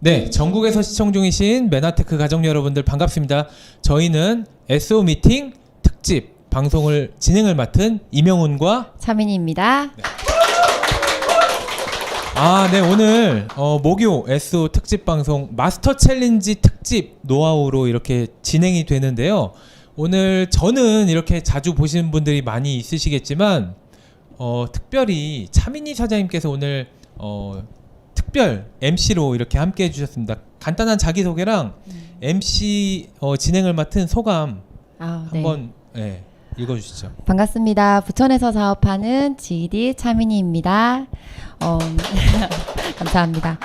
네, 전국에서 시청 중이신 메나테크 가족 여러분들 반갑습니다. 저희는 SO 미팅 특집 방송을 진행을 맡은 이명훈과 차민희입니다. 네, 오늘 목요 SO 특집 방송 마스터 챌린지 특집 노하우로 이렇게 진행이 되는데요. 오늘 저는 이렇게 자주 보시는 분들이 많이 있으시겠지만 특별히 차민희 사장님께서 오늘 특별 MC로 이렇게 함께 해주셨습니다. 간단한 자기소개랑 MC 진행을 맡은 소감 한번 읽어주시죠. 반갑습니다. 부천에서 사업하는 GD 차민희입니다. 감사합니다.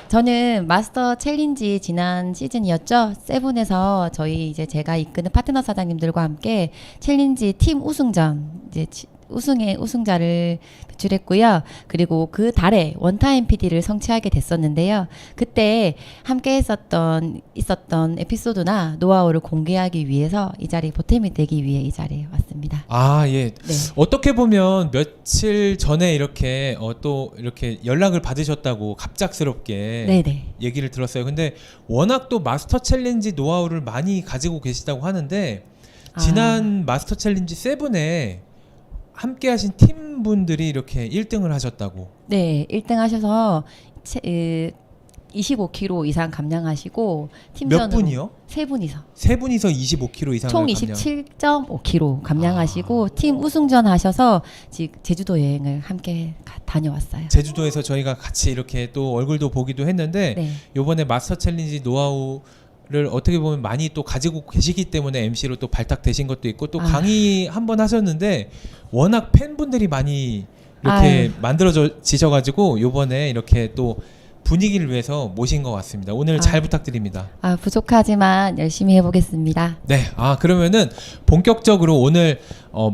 저는 마스터 챌린지 지난 시즌이었죠. 세븐에서 저희 이제 제가 이끄는 파트너 사장님들과 함께 챌린지 팀 우승전 이제 우승자를 배출했고요. 그리고 그 달에 원타임 PD를 성취하게 됐었는데요. 그때 함께 있었던 에피소드나 노하우를 공개하기 위해서 이 자리에 보탬이 되기 위해 이 자리에 왔습니다. 예. 네. 어떻게 보면 며칠 전에 이렇게 또 이렇게 연락을 받으셨다고 갑작스럽게 네네. 얘기를 들었어요. 근데 워낙 또 마스터 챌린지 노하우를 많이 가지고 계시다고 하는데 지난 마스터 챌린지 7에 함께 하신 팀분들이 이렇게 1등을 하셨다고. 네, 1등 하셔서 25kg 이상 감량하시고 팀전으로 몇 분이요? 세 분이서. 세 분이서 25kg 이상을 총 27.5kg 감량하시고 팀 우승전 하셔서 제주도 여행을 함께 다녀왔어요. 제주도에서 저희가 같이 이렇게 또 얼굴도 보기도 했는데 네. 요번에 마스터 챌린지 노하우를 어떻게 보면 많이 또 가지고 계시기 때문에 MC로 또 발탁되신 것도 있고 또 강의 한번 하셨는데 워낙 팬분들이 많이 이렇게 만들어지셔가지고 요번에 이렇게 또 분위기를 위해서 모신 것 같습니다. 오늘 잘 부탁드립니다. 부족하지만 열심히 해보겠습니다. 네, 그러면은 본격적으로 오늘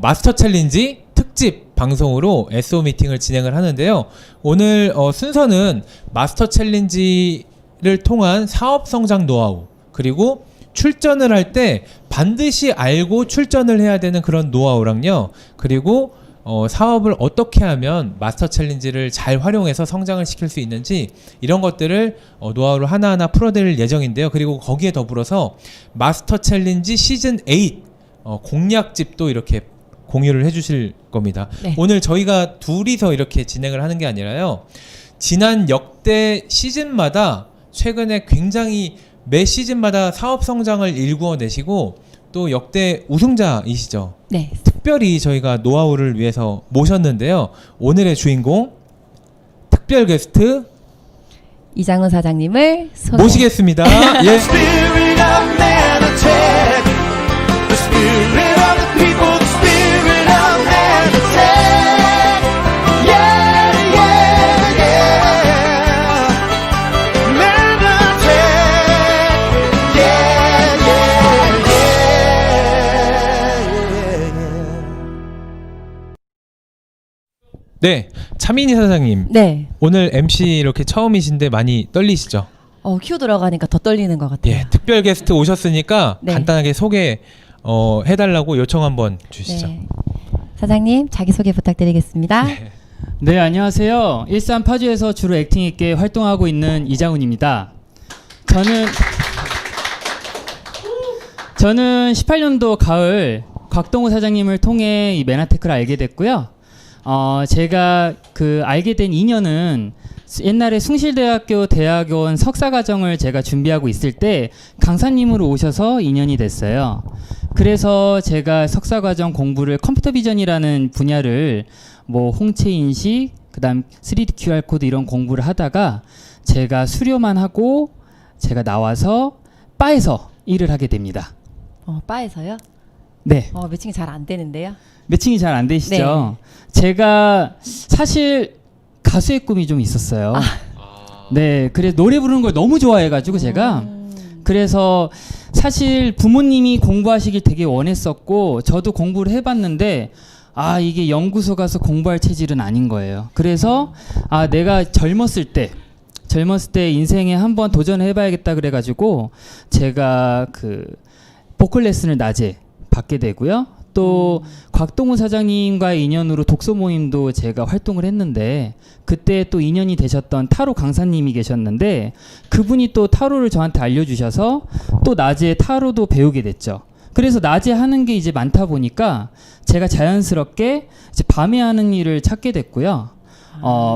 마스터 챌린지 특집 방송으로 SO 미팅을 진행을 하는데요. 오늘 순서는 마스터 챌린지를 통한 사업 성장 노하우 그리고 출전을 할 때 반드시 알고 출전을 해야 되는 그런 노하우랑요. 그리고 사업을 어떻게 하면 마스터 챌린지를 잘 활용해서 성장을 시킬 수 있는지 이런 것들을 노하우를 하나하나 풀어드릴 예정인데요. 그리고 거기에 더불어서 마스터 챌린지 시즌 8 공략집도 이렇게 공유를 해주실 겁니다. 네. 오늘 저희가 둘이서 이렇게 진행을 하는 게 아니라요. 지난 역대 시즌마다 최근에 굉장히 매 시즌마다 사업 성장을 일구어내시고 또 역대 우승자이시죠. 네. 특별히 저희가 노하우를 위해서 모셨는데요. 오늘의 주인공 특별 게스트 이장훈 사장님을 모시겠습니다. 예. Spirit of Manatech, the spirit of the people, the spirit of Manatech. Yeah, yeah, yeah. Manatech. Yeah, yeah, yeah. 네, 차민희 사장님. 네. 오늘 MC 이렇게 처음이신데 많이 떨리시죠? 큐 들어가니까 더 떨리는 것 같아요. 예, 특별 게스트 오셨으니까 네. 간단하게 소개 해달라고 요청 한번 주시죠. 네. 사장님 자기소개 부탁드리겠습니다. 네, 안녕하세요. 일산 파주에서 주로 액팅 있게 활동하고 있는 이장훈입니다. 저는 18년도 가을 곽동우 사장님을 통해 이 메나테크를 알게 됐고요. 제가 알게 된 인연은 옛날에 숭실대학교 대학원 석사과정을 제가 준비하고 있을 때 강사님으로 오셔서 인연이 됐어요. 그래서 제가 석사과정 공부를 컴퓨터 비전이라는 분야를 홍채 인식, 그다음 3D QR코드 이런 공부를 하다가 제가 수료만 하고 제가 나와서 바에서 일을 하게 됩니다. 바에서요? 네. 매칭이 잘 안 되는데요. 매칭이 잘 안 되시죠? 제가 사실 가수의 꿈이 좀 있었어요. 네, 그래서 노래 부르는 걸 너무 좋아해가지고 제가 그래서 사실 부모님이 공부하시길 되게 원했었고 저도 공부를 해봤는데 이게 연구소 가서 공부할 체질은 아닌 거예요. 그래서 내가 젊었을 때 인생에 한번 도전해봐야겠다 그래가지고 제가 보컬 레슨을 낮에 받게 되고요. 또 곽동우 사장님과의 인연으로 독서 모임도 제가 활동을 했는데 그때 또 인연이 되셨던 타로 강사님이 계셨는데 그분이 또 타로를 저한테 알려주셔서 또 낮에 타로도 배우게 됐죠. 그래서 낮에 하는 게 이제 많다 보니까 제가 자연스럽게 이제 밤에 하는 일을 찾게 됐고요.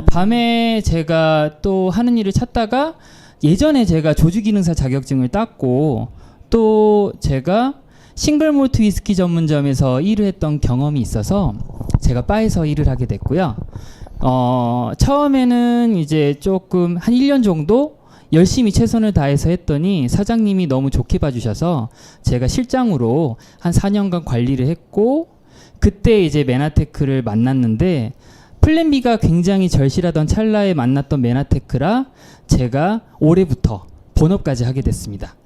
밤에 제가 또 하는 일을 찾다가 예전에 제가 조주기능사 자격증을 땄고 또 제가 싱글몰트 위스키 전문점에서 일을 했던 경험이 있어서 제가 바에서 일을 하게 됐고요. 처음에는 이제 조금 한 1년 정도 열심히 최선을 다해서 했더니 사장님이 너무 좋게 봐주셔서 제가 실장으로 한 4년간 관리를 했고 그때 이제 메나테크를 만났는데 플랜 B가 굉장히 절실하던 찰나에 만났던 메나테크라 제가 올해부터 본업까지 하게 됐습니다.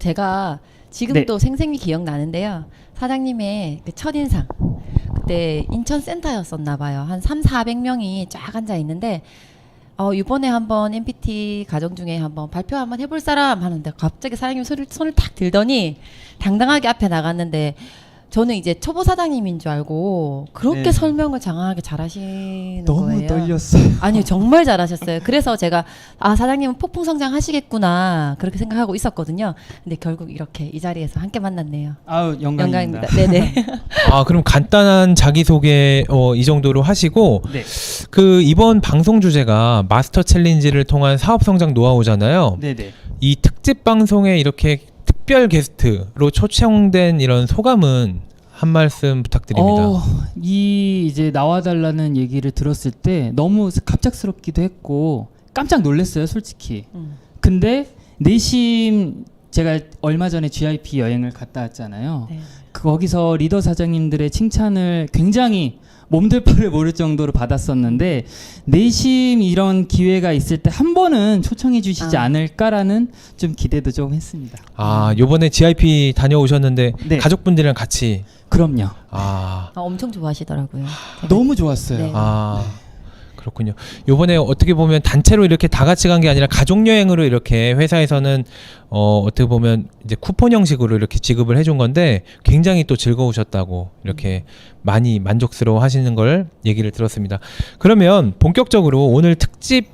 제가 지금도 생생히 기억나는데요. 사장님의 그 첫인상. 그때 인천 센터였었나 봐요. 한 300~400명이 쫙 앉아 있는데 이번에 한번 MPT 가정 중에 한번 발표 한번 해볼 사람 하는데 갑자기 사장님이 손을 탁 들더니 당당하게 앞에 나갔는데 저는 이제 초보 사장님인 줄 알고 그렇게 네. 설명을 장황하게 잘하시는 너무 거예요. 떨렸어요. 아니요, 정말 잘하셨어요. 그래서 제가 사장님은 폭풍 성장하시겠구나 그렇게 생각하고 있었거든요. 근데 결국 이렇게 이 자리에서 함께 만났네요. 아우 영광입니다. 네네. 그럼 간단한 자기소개 이 정도로 하시고 네. 그 이번 방송 주제가 마스터 챌린지를 통한 사업 성장 노하우잖아요. 네네. 이 특집 방송에 이렇게 특별 게스트로 초청된 이런 소감은 한 말씀 부탁드립니다. 이제 나와달라는 얘기를 들었을 때 너무 갑작스럽기도 했고 깜짝 놀랐어요, 솔직히. 근데 내심 제가 얼마 전에 GIP 여행을 갔다 왔잖아요. 네. 거기서 리더 사장님들의 칭찬을 굉장히 몸둘 바를 모를 정도로 받았었는데 내심 이런 기회가 있을 때 한 번은 초청해 주시지 않을까라는 좀 기대도 좀 했습니다. 요번에 GIP 다녀오셨는데 네. 가족분들이랑 같이 그럼요. 엄청 좋아하시더라고요. 너무 좋았어요. 네. 그렇군요. 요번에 어떻게 보면 단체로 이렇게 다 같이 간 게 아니라 가족 여행으로 이렇게 회사에서는 어떻게 보면 이제 쿠폰 형식으로 이렇게 지급을 해준 건데 굉장히 또 즐거우셨다고 이렇게 많이 만족스러워 하시는 걸 얘기를 들었습니다. 그러면 본격적으로 오늘 특집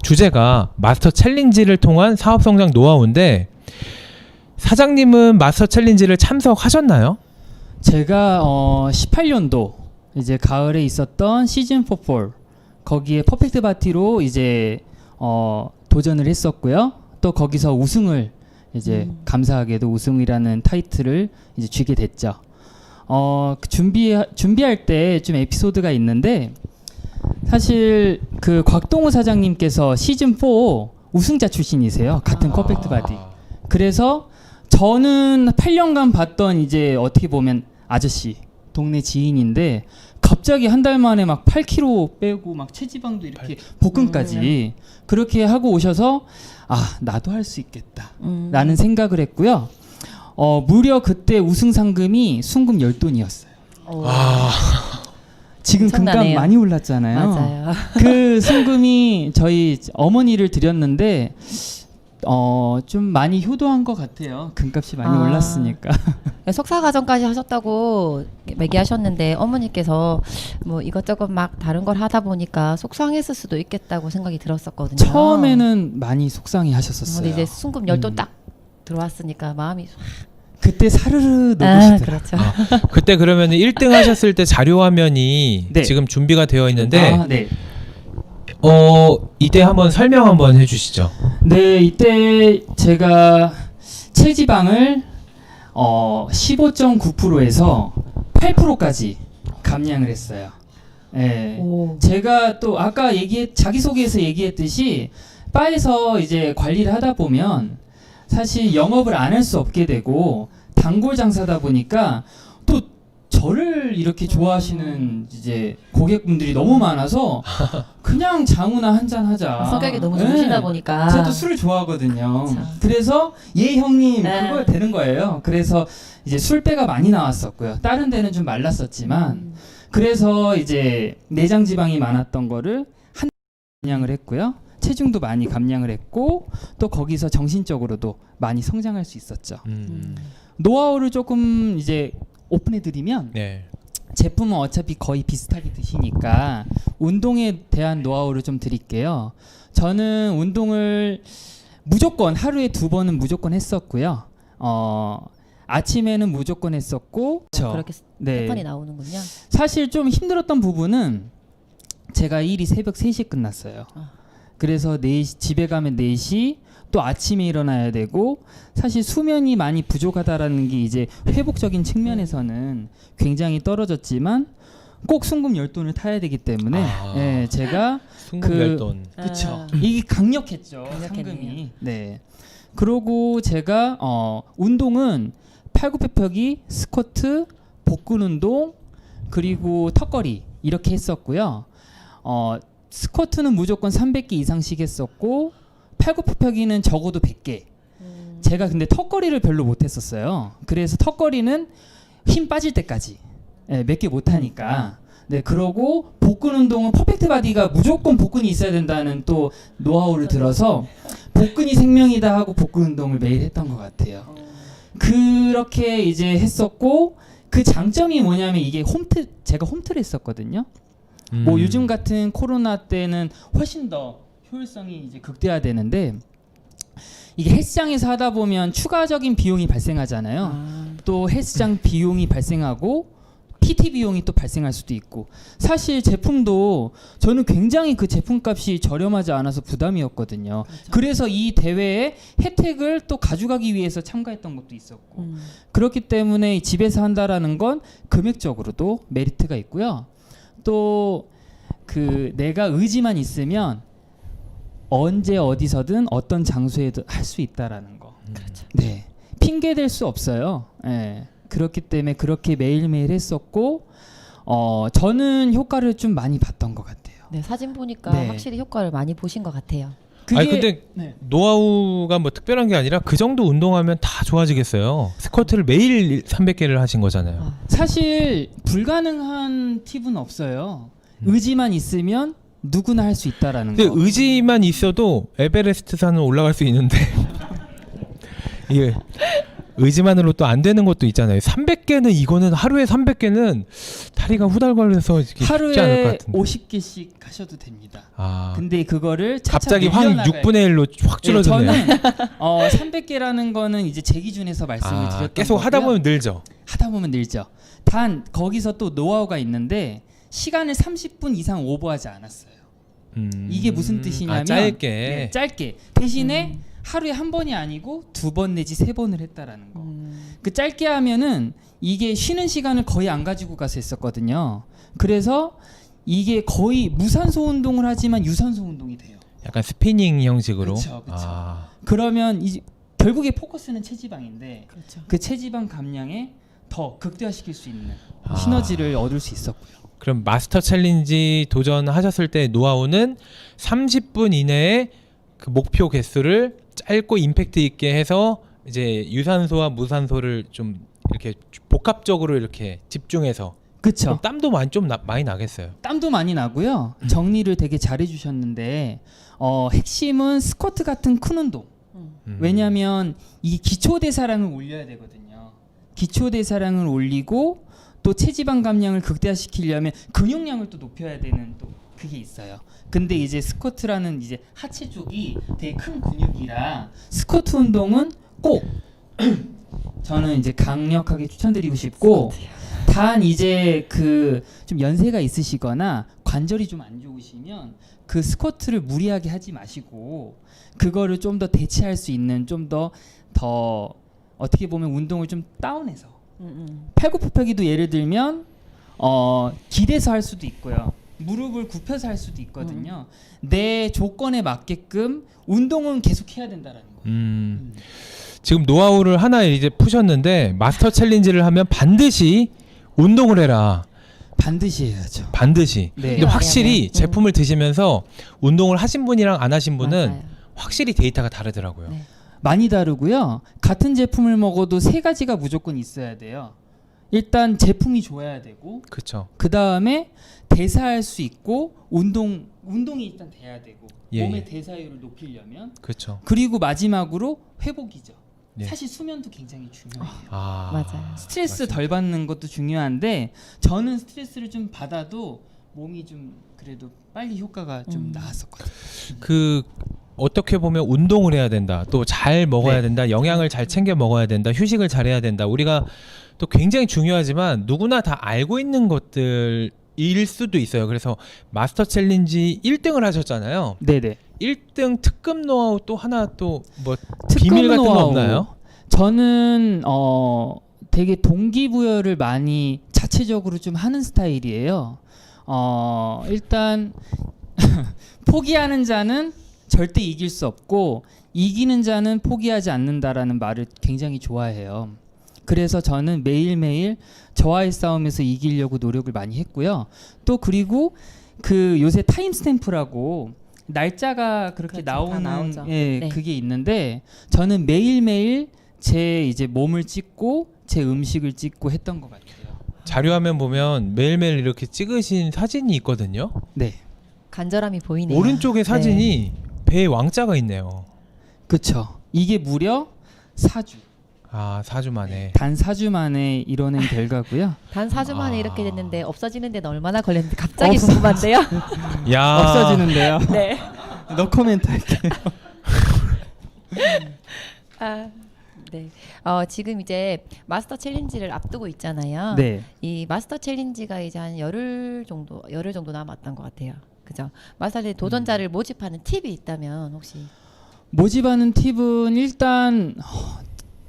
주제가 마스터 챌린지를 통한 사업 성장 노하우인데 사장님은 마스터 챌린지를 참석하셨나요? 제가 18년도 이제 가을에 있었던 시즌 4 거기에 퍼펙트 바티로 이제 도전을 했었고요. 또 거기서 우승을 이제 감사하게도 우승이라는 타이틀을 이제 쥐게 됐죠. 준비할 때 좀 에피소드가 있는데 사실 그 곽동우 사장님께서 시즌 4 우승자 출신이세요. 같은 퍼펙트 바디. 그래서 저는 8년간 봤던 이제 어떻게 보면 아저씨 동네 지인인데 갑자기 한 달 만에 막 8kg 빼고 막 체지방도 이렇게 복근까지 그렇게 하고 오셔서 나도 할 수 있겠다 라는 생각을 했고요. 무려 그때 우승 상금이 순금 10돈이었어요. 지금 엄청나네요. 금값 많이 올랐잖아요. 맞아요. 그 순금이 저희 어머니를 드렸는데 좀 많이 효도한 것 같아요. 금값이 많이 올랐으니까. 석사 과정까지 하셨다고 얘기하셨는데 어머니께서 뭐 이것저것 막 다른 걸 하다 보니까 속상했을 수도 있겠다고 생각이 들었었거든요. 처음에는 많이 속상해 하셨었어요. 근데 이제 순금 10돈 딱 들어왔으니까 마음이 그때 사르르 녹으시더라고요. 그렇죠. 그때 그러면 1등 하셨을 때 자료 화면이 네. 지금 준비가 되어 있는데 네. 이때 한번 설명 한번 해주시죠. 네, 이때 제가 체지방을 15.9%에서 8%까지 감량을 했어요. 네. 제가 또 아까 자기소개에서 얘기했듯이 바에서 이제 관리를 하다 보면 사실 영업을 안 할 수 없게 되고 단골 장사다 보니까 또 저를 이렇게 좋아하시는 이제 고객분들이 너무 많아서 그냥 장우나 한잔 하자. 성격이 너무 좋으시다 보니까. 제가 또 술을 좋아하거든요. 참. 그래서 형님 네. 그거 되는 거예요. 그래서 이제 술배가 많이 나왔었고요. 다른 데는 좀 말랐었지만 그래서 이제 내장 지방이 많았던 거를 감량을 했고요. 체중도 많이 감량을 했고 또 거기서 정신적으로도 많이 성장할 수 있었죠. 노하우를 조금 이제 오픈해드리면 네. 제품은 어차피 거의 비슷하게 드시니까 운동에 대한 노하우를 좀 드릴게요. 저는 운동을 무조건 하루에 2번은 무조건 했었고요. 아침에는 무조건 했었고 그렇게 네. 패턴이 나오는군요. 사실 좀 힘들었던 부분은 제가 일이 새벽 3시에 끝났어요. 그래서 4시, 집에 가면 4시, 또 아침에 일어나야 되고, 사실 수면이 많이 부족하다라는 게 이제 회복적인 측면에서는 굉장히 떨어졌지만 꼭 순금 열돈을 타야 되기 때문에 예, 제가 순금열돈. 그쵸. 이게 강력했죠. 강력했네요. 상금이. 네. 그러고 제가 운동은 팔굽혀펴기, 스쿼트, 복근 운동, 그리고 턱걸이 이렇게 했었고요. 스쿼트는 무조건 300개 이상씩 했었고 팔굽혀펴기는 적어도 100개. 제가 근데 턱걸이를 별로 못 했었어요. 그래서 턱걸이는 힘 빠질 때까지 몇 개 못 하니까. 네, 그러고 복근 운동은 퍼펙트 바디가 무조건 복근이 있어야 된다는 또 노하우를 들어서 복근이 생명이다 하고 복근 운동을 매일 했던 것 같아요. 그렇게 이제 했었고 그 장점이 뭐냐면 이게 제가 홈트를 했었거든요. 뭐 요즘 같은 코로나 때는 훨씬 더 효율성이 이제 극대화되는데 이게 헬스장에서 하다 보면 추가적인 비용이 발생하잖아요. 또 헬스장 비용이 발생하고 PT 비용이 또 발생할 수도 있고 사실 제품도 저는 굉장히 그 제품값이 저렴하지 않아서 부담이었거든요. 그렇죠. 그래서 이 대회에 혜택을 또 가져가기 위해서 참가했던 것도 있었고 그렇기 때문에 집에서 한다라는 건 금액적으로도 메리트가 있고요. 또 그 내가 의지만 있으면 언제 어디서든 어떤 장소에도 할 수 있다라는 거. 그렇죠. 네. 핑계 댈 수 없어요. 예. 그렇기 때문에 그렇게 매일매일 했었고 저는 효과를 좀 많이 봤던 것 같아요. 네, 사진 보니까 네. 확실히 효과를 많이 보신 것 같아요. 아니 근데 네. 노하우가 뭐 특별한 게 아니라 그 정도 운동하면 다 좋아지겠어요. 스쿼트를 매일 300개를 하신 거잖아요. 사실 불가능한 팁은 없어요. 의지만 있으면 누구나 할 수 있다라는 근데 거. 의지만 있어도 에베레스트 산은 올라갈 수 있는데 이게 의지만으로 또 안 되는 것도 있잖아요. 300개는 이거는 하루에 300개는 다리가 후달거려서 쉽지 않을 것 하루에 같은데. 50개씩 하셔도 됩니다. 아, 근데 그거를 차차 갑자기 확 늘려나가야 6분의 1로 확 줄어드네요. 저는 300개라는 거는 이제 제 기준에서 말씀을 드렸던 계속 하다 거고요. 보면 늘죠. 하다 보면 늘죠. 단 거기서 또 노하우가 있는데 시간을 30분 이상 오버하지 않았어요. 이게 무슨 뜻이냐면 짧게. 네, 짧게 대신에 하루에 한 번이 아니고 2번 내지 3번을 했다라는 거. 그 짧게 하면은 이게 쉬는 시간을 거의 안 가지고 가서 했었거든요. 그래서 이게 거의 무산소 운동을 하지만 유산소 운동이 돼요. 약간 스피닝 형식으로. 그쵸, 그쵸. 아, 그러면 이제 결국에 포커스는 체지방인데 그렇죠. 그 체지방 감량에 더 극대화시킬 수 있는 아. 시너지를 얻을 수 있었고요. 그럼 마스터 챌린지 도전하셨을 때 노하우는 30분 이내에 그 목표 개수를 짧고 임팩트 있게 해서 이제 유산소와 무산소를 좀 이렇게 복합적으로 이렇게 집중해서 그쵸. 그럼 땀도 많이 나겠어요. 땀도 많이 나고요. 정리를 되게 잘해 주셨는데 핵심은 스쿼트 같은 큰 운동. 왜냐하면 이 기초 대사량을 올려야 되거든요. 기초 대사량을 올리고 또 체지방 감량을 극대화시키려면 근육량을 또 높여야 되는 또 그게 있어요. 근데 이제 스쿼트라는 이제 하체 쪽이 되게 큰 근육이라 스쿼트 운동은 꼭 저는 이제 강력하게 추천드리고 싶고 단 이제 그 좀 연세가 있으시거나 관절이 좀 안 좋으시면 그 스쿼트를 무리하게 하지 마시고 그거를 좀 더 대체할 수 있는 좀 더 어떻게 보면 운동을 좀 다운해서 팔굽혀펴기도 예를 들면 기대서 할 수도 있고요. 무릎을 굽혀서 할 수도 있거든요. 내 조건에 맞게끔 운동은 계속 해야 된다라는 거예요. 지금 노하우를 하나 이제 푸셨는데 마스터 챌린지를 하면 반드시 운동을 해라. 반드시 해야죠. 반드시. 네. 근데 확실히 음. 제품을 드시면서 운동을 하신 분이랑 안 하신 분은 맞아요. 확실히 데이터가 다르더라고요. 네. 많이 다르고요. 같은 제품을 먹어도 3가지가 무조건 있어야 돼요. 일단 제품이 좋아야 되고 그렇죠. 그 다음에 대사할 수 있고 운동이 일단 돼야 되고 예, 몸의 예. 대사율을 높이려면 그렇죠. 그리고 마지막으로 회복이죠. 예. 사실 수면도 굉장히 중요해요. 아, 맞아요. 스트레스 맞습니다. 덜 받는 것도 중요한데 저는 스트레스를 좀 받아도 몸이 좀 그래도 빨리 효과가 좀 나왔었거든요. 그 어떻게 보면 운동을 해야 된다. 또 잘 먹어야 네. 된다. 영양을 잘 챙겨 먹어야 된다. 휴식을 잘해야 된다. 우리가 또 굉장히 중요하지만 누구나 다 알고 있는 것들일 수도 있어요. 그래서 마스터 챌린지 1등을 하셨잖아요. 네네. 1등 특급 노하우 또 하나 또 뭐 특급 비밀 같은 거 노하우. 없나요? 저는 되게 동기부여를 많이 자체적으로 좀 하는 스타일이에요. 일단 포기하는 자는 절대 이길 수 없고 이기는 자는 포기하지 않는다라는 말을 굉장히 좋아해요. 그래서 저는 매일매일 저와의 싸움에서 이기려고 노력을 많이 했고요. 또 그리고 그 요새 타임스탬프라고 날짜가 그렇게 그렇죠. 다 나오는 나오죠. 예, 네. 그게 있는데 저는 매일매일 제 이제 몸을 찍고 제 음식을 찍고 했던 것 같아요. 자료화면 보면 매일매일 이렇게 찍으신 사진이 있거든요. 네, 간절함이 보이네요. 오른쪽에 사진이 배에 왕자가 있네요. 그렇죠. 이게 무려 4주. 아, 4주 만에. 단 4주 만에 이뤄낸 결과고요. 단 4주 만에 아. 이렇게 됐는데 없어지는 데는 얼마나 걸렸는지 갑자기 궁금한데요. 야. 없어지는데요. 네. 노 코멘트 할게요. 아, 네. 지금 이제 마스터 챌린지를 앞두고 있잖아요. 네. 이 마스터 챌린지가 이제 한 열흘 정도 남았던 것 같아요. 그죠? 마스터 챌린지 도전자를 모집하는 팁이 있다면 혹시 모집하는 팁은 일단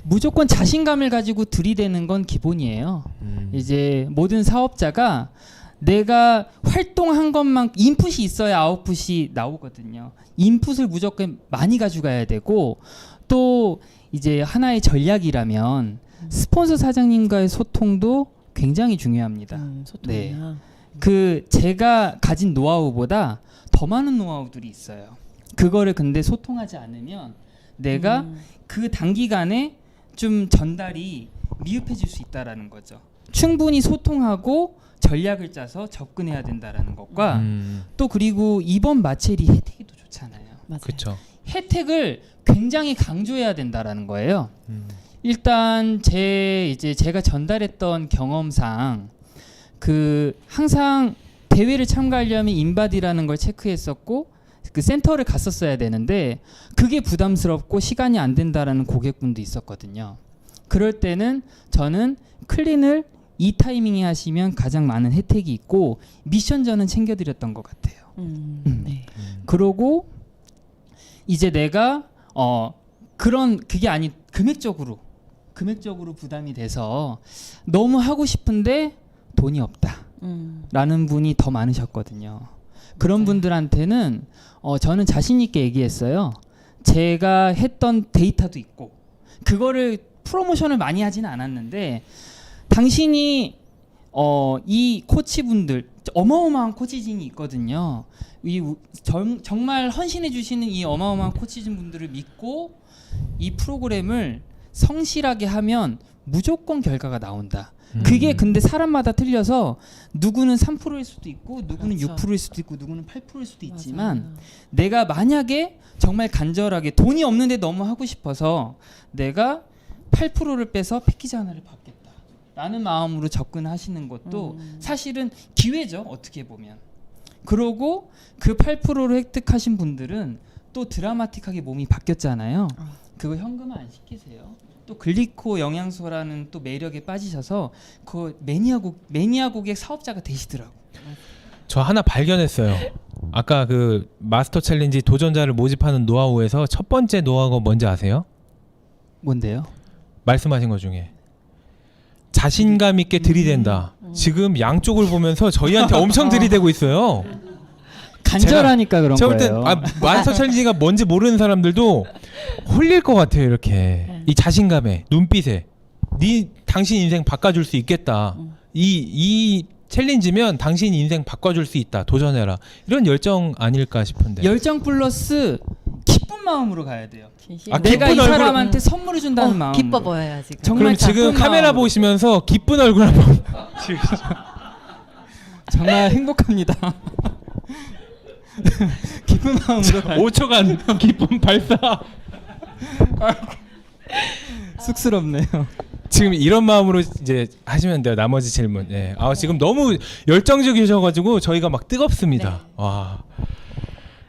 무조건 자신감을 가지고 들이대는 건 기본이에요. 이제 모든 사업자가 내가 활동한 것만 인풋이 있어야 아웃풋이 나오거든요. 인풋을 무조건 많이 가져가야 되고 또 이제 하나의 전략이라면 스폰서 사장님과의 소통도 굉장히 중요합니다. 소통이요. 그 제가 가진 노하우보다 더 많은 노하우들이 있어요. 그거를 근데 소통하지 않으면 내가 그 단기간에 좀 전달이 미흡해질 수 있다라는 거죠. 충분히 소통하고 전략을 짜서 접근해야 된다라는 것과 또 그리고 이번 마첼이 혜택이 또 좋잖아요. 맞아요. 그렇죠. 혜택을 굉장히 강조해야 된다라는 거예요. 일단 제가 전달했던 경험상 그 항상 대회를 참가하려면 인바디라는 걸 체크했었고 그 센터를 갔었어야 되는데 그게 부담스럽고 시간이 안 된다라는 고객분도 있었거든요. 그럴 때는 저는 클린을 이 타이밍에 하시면 가장 많은 혜택이 있고 미션 전은 챙겨드렸던 것 같아요. 네. 그러고 이제 내가 그런 그게 아닌 금액적으로 부담이 돼서 너무 하고 싶은데 돈이 없다라는 분이 더 많으셨거든요. 그런 분들한테는 저는 자신 있게 얘기했어요. 제가 했던 데이터도 있고 그거를 프로모션을 많이 하지는 않았는데 당신이 이 코치분들 어마어마한 코치진이 있거든요. 정말 헌신해 주시는 이 어마어마한 코치진 분들을 믿고 이 프로그램을 성실하게 하면 무조건 결과가 나온다. 그게 근데 사람마다 틀려서 누구는 3%일 수도 있고 누구는 그렇죠. 6%일 수도 있고 누구는 8%일 수도 있지만 맞아요. 내가 만약에 정말 간절하게 돈이 없는데 너무 하고 싶어서 내가 8%를 빼서 패키지 하나를 받겠다 라는 마음으로 접근하시는 것도 사실은 기회죠. 어떻게 보면. 그러고 그 8%를 획득하신 분들은 또 드라마틱하게 몸이 바뀌었잖아요. 그거 현금화 안 시키세요. 또 글리코 영양소라는 또 매력에 빠지셔서 그 매니아 고객 사업자가 되시더라고. 저 하나 발견했어요. 아까 그 마스터 챌린지 도전자를 모집하는 노하우에서 첫 번째 노하우가 뭔지 아세요? 뭔데요? 말씀하신 것 중에 자신감 있게 들이댄다. 지금 양쪽을 보면서 저희한테 엄청 들이대고 있어요. 간절하니까 그런 제가 볼 땐 거예요. 마스터 챌린지가 뭔지 모르는 사람들도 홀릴 것 같아요. 이렇게 이 자신감에 눈빛에 당신 인생 바꿔줄 수 있겠다. 이 챌린지면 당신 인생 바꿔줄 수 있다. 도전해라. 이런 열정 아닐까 싶은데. 열정 플러스 기쁜 마음으로 가야 돼요. 진심. 아, 내가 이 기쁜 얼굴- 사람한테 선물을 준다는 마음으로. 기뻐 보여요 지금. 정말 그럼 지금 기쁜 카메라 마음으로. 보시면서 기쁜 얼굴 한번 정말 행복합니다. 기쁜 마음으로 가요. 5초간 기쁨 발사. 쑥스럽네요. 지금 이런 마음으로 이제 하시면 돼요. 나머지 질문. 예. 지금 너무 열정적이셔가지고 저희가 막 뜨겁습니다. 네. 와.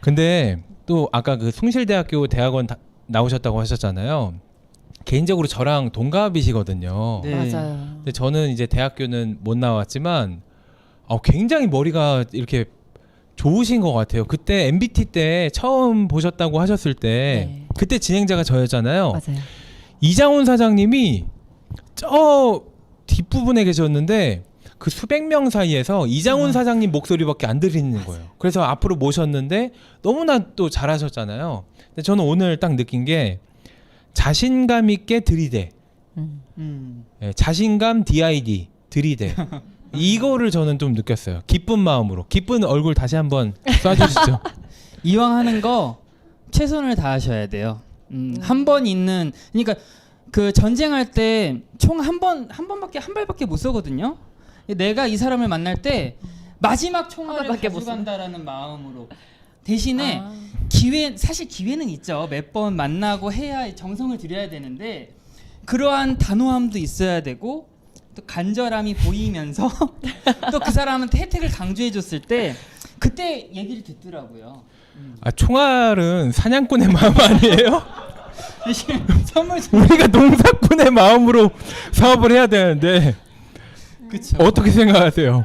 근데 또 아까 그 숭실대학교 대학원 나오셨다고 하셨잖아요. 개인적으로 저랑 동갑이시거든요. 네. 맞아요. 근데 저는 이제 대학교는 못 나왔지만 굉장히 머리가 이렇게 좋으신 것 같아요. 그때 MBT 때 처음 보셨다고 하셨을 때 네. 그때 진행자가 저였잖아요. 맞아요. 이장훈 사장님이 저 뒷부분에 계셨는데 그 수백 명 사이에서 이장훈 사장님 목소리밖에 안 들리는 거예요. 그래서 앞으로 모셨는데 너무나 또 잘하셨잖아요. 근데 저는 오늘 딱 느낀 게 자신감 있게 들이대. 예, 자신감 DID 들이대. 이거를 저는 좀 느꼈어요. 기쁜 마음으로. 기쁜 얼굴 다시 한번 쏴주시죠. 이왕 하는 거 최선을 다하셔야 돼요. 한 번 있는 그러니까 그 전쟁할 때 총 한 발밖에 못 쏘거든요. 내가 이 사람을 만날 때 마지막 총알을 발밖에 못 가져간다라는 마음으로 대신에 아. 사실 기회는 있죠. 몇 번 만나고 해야 정성을 들여야 되는데 그러한 단호함도 있어야 되고 또 간절함이 보이면서 또 그 사람한테 혜택을 강조해 줬을 때 그때 얘기를 듣더라고요. 총알은 사냥꾼의 마음 아니에요? 선물 우리가 농사꾼의 마음으로 사업을 해야 되는데 그쵸. 어떻게 생각하세요?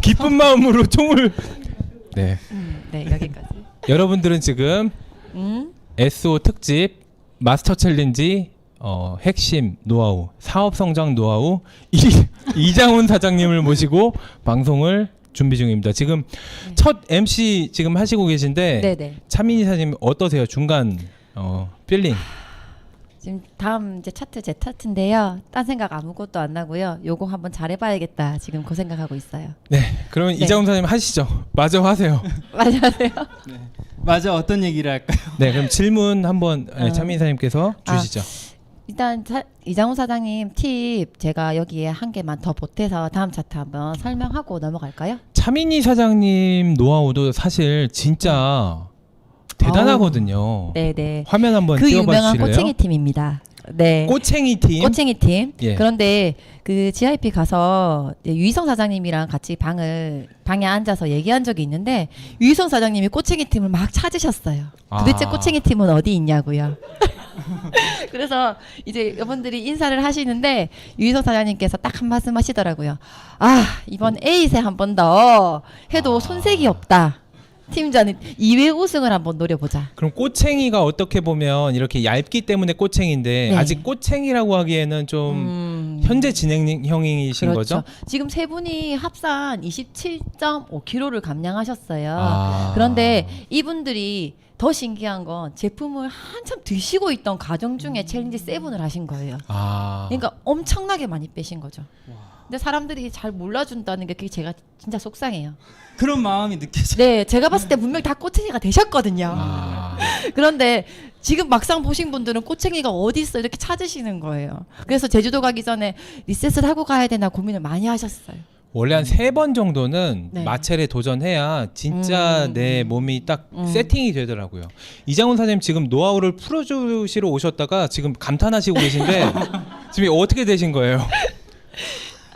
기쁜 마음으로 총을 네. 네, 여기까지. 여러분들은 지금 SO 특집 마스터 챌린지 핵심 노하우, 사업 성장 노하우 이장훈 사장님을 모시고 방송을 준비 중입니다. 지금 첫 MC 지금 하시고 계신데 네네. 차민희 사장님 어떠세요? 중간 필링. 지금 다음 이제 차트 제 차트인데요. 딴 생각 아무것도 안 나고요. 요거 한번 잘해봐야겠다. 지금 그 생각하고 있어요. 네, 그러면 네. 이장훈 사장님 하시죠. 마저 하세요. 맞아요. 맞아 어떤 얘기를 할까요? 네, 그럼 질문 한번 차민희 사장님께서 주시죠. 일단 이장훈 사장님 팁 제가 여기에 한 개만 더 보태서 다음 차트 한번 설명하고 넘어갈까요? 차민희 사장님 노하우도 사실 진짜 대단하거든요. 네네. 화면 한번 그 띄워봐 유명한 주실래요? 꼬챙이 팀입니다. 네. 꼬챙이 팀. 꼬챙이 팀. 예. 그런데 그 GIP 가서 유희성 사장님이랑 같이 방에 앉아서 얘기한 적이 있는데 유희성 사장님이 꼬챙이 팀을 막 찾으셨어요. 도대체 아. 꼬챙이 팀은 어디 있냐고요. 그래서 이제 여러분들이 인사를 하시는데 유희성 사장님께서 딱 한 말씀 하시더라고요. 이번 에잇에 한 번 더 해도 손색이 없다. 팀전은 2회 우승을 한번 노려보자. 그럼 꼬챙이가 어떻게 보면 이렇게 얇기 때문에 꼬챙인데 네. 아직 꼬챙이라고 하기에는 좀 현재 진행형이신 그렇죠. 거죠? 지금 세 분이 합산 27.5kg를 감량하셨어요. 아. 그런데 이분들이 더 신기한 건 제품을 한참 드시고 있던 과정 중에 챌린지 7을 하신 거예요. 그러니까 엄청나게 많이 빼신 거죠. 근데 사람들이 잘 몰라준다는 게 그게 제가 진짜 속상해요. 그런 마음이 느껴져. 네, 제가 봤을 때 분명히 다 꼬챙이가 되셨거든요. 아. 그런데 지금 막상 보신 분들은 꼬챙이가 어디 있어 이렇게 찾으시는 거예요. 그래서 제주도 가기 전에 리셋을 하고 가야 되나 고민을 많이 하셨어요. 원래 한 3번 정도는 네. 마첼에 도전해야 진짜 내 몸이 딱 세팅이 되더라고요. 이장훈 사장님 지금 노하우를 풀어주시러 오셨다가 지금 감탄하시고 계신데 지금 어떻게 되신 거예요?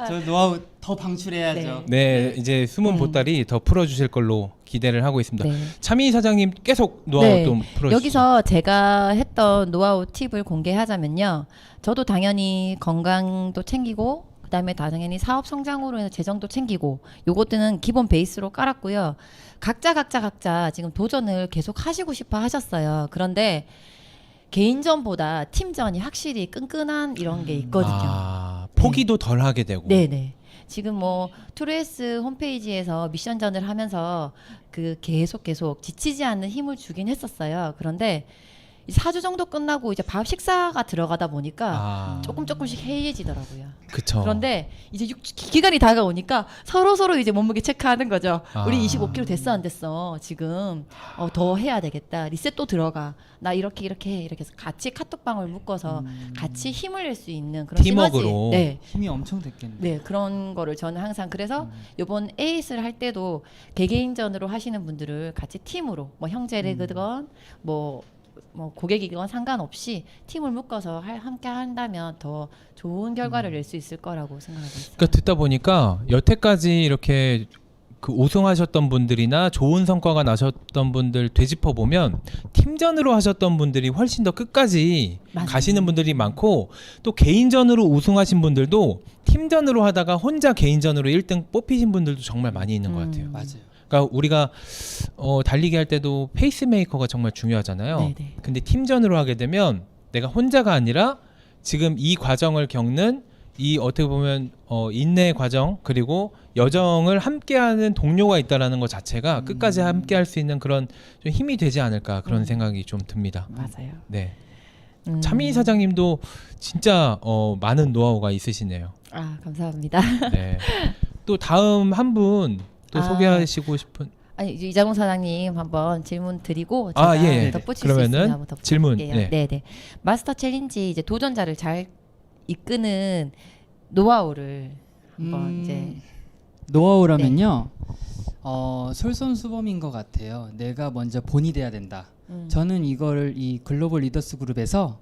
저 노하우 더 방출해야죠. 네, 이제 숨은 보따리 더 풀어주실 걸로 기대를 하고 있습니다. 네. 차민희 사장님 계속 노하우 네. 좀 풀어주시죠. 여기서 제가 했던 노하우 팁을 공개하자면요. 저도 당연히 건강도 챙기고 그다음에 당연히 사업 성장으로 해서 재정도 챙기고 요것들은 기본 베이스로 깔았고요. 각자 지금 도전을 계속 하시고 싶어 하셨어요. 그런데 개인전보다 팀전이 확실히 끈끈한 이런 게 있거든요. 포기도 덜 하게 되고. 네네. 지금 뭐 트루에스 홈페이지에서 미션전을 하면서 그 계속 지치지 않는 힘을 주긴 했었어요. 그런데 4주 정도 끝나고 이제 밥 식사가 들어가다 보니까 조금씩 해이해지더라고요. 그쵸. 그런데 이제 기간이 다가오니까 서로 이제 몸무게 체크하는 거죠. 우리 25kg 됐어 안 됐어 지금 더 해야 되겠다. 리셋 또 들어가. 나 이렇게 해 이렇게 해서 같이 카톡방을 묶어서 같이 힘을 낼 수 있는 그런 팀워크로. 시너지. 네. 힘이 엄청 됐겠네. 네, 그런 거를 저는 항상 그래서 이번 에잇을 할 때도 개개인전으로 하시는 분들을 같이 팀으로 뭐 형제 레그건 뭐 뭐 고객이건 상관없이 팀을 묶어서 함께 한다면 더 좋은 결과를 낼 수 있을 거라고 생각하고 있어요. 그러니까 듣다 보니까 여태까지 이렇게 그 우승하셨던 분들이나 좋은 성과가 나셨던 분들 되짚어 보면 팀전으로 하셨던 분들이 훨씬 더 끝까지 맞아요. 가시는 분들이 많고, 또 개인전으로 우승하신 분들도 팀전으로 하다가 혼자 개인전으로 1등 뽑히신 분들도 정말 많이 있는 것 같아요. 맞아요. 그러니까 우리가 달리기 할 때도 페이스메이커가 정말 중요하잖아요. 네네. 근데 팀전으로 하게 되면 내가 혼자가 아니라 지금 이 과정을 겪는 이 어떻게 보면 인내 과정, 그리고 여정을 함께하는 동료가 있다라는 것 자체가 끝까지 함께할 수 있는 그런 좀 힘이 되지 않을까, 그런 생각이 좀 듭니다. 맞아요. 네. 차민희 사장님도 진짜 많은 노하우가 있으시네요. 아, 감사합니다. 네. 또 다음 한 분 또 소개하시고 싶은. 아니, 이자봉 사장님 한번 질문 드리고 제가 아, 예. 덧붙일 수 그러면은 있으면 한번 덧붙일게요. 질문, 네. 네. 마스터 챌린지 이제 도전자를 잘 이끄는 노하우를 한번 이제 노하우라면요. 솔선수범인 것 같아요. 내가 먼저 본이 돼야 된다. 저는 이거를 이 글로벌 리더스 그룹에서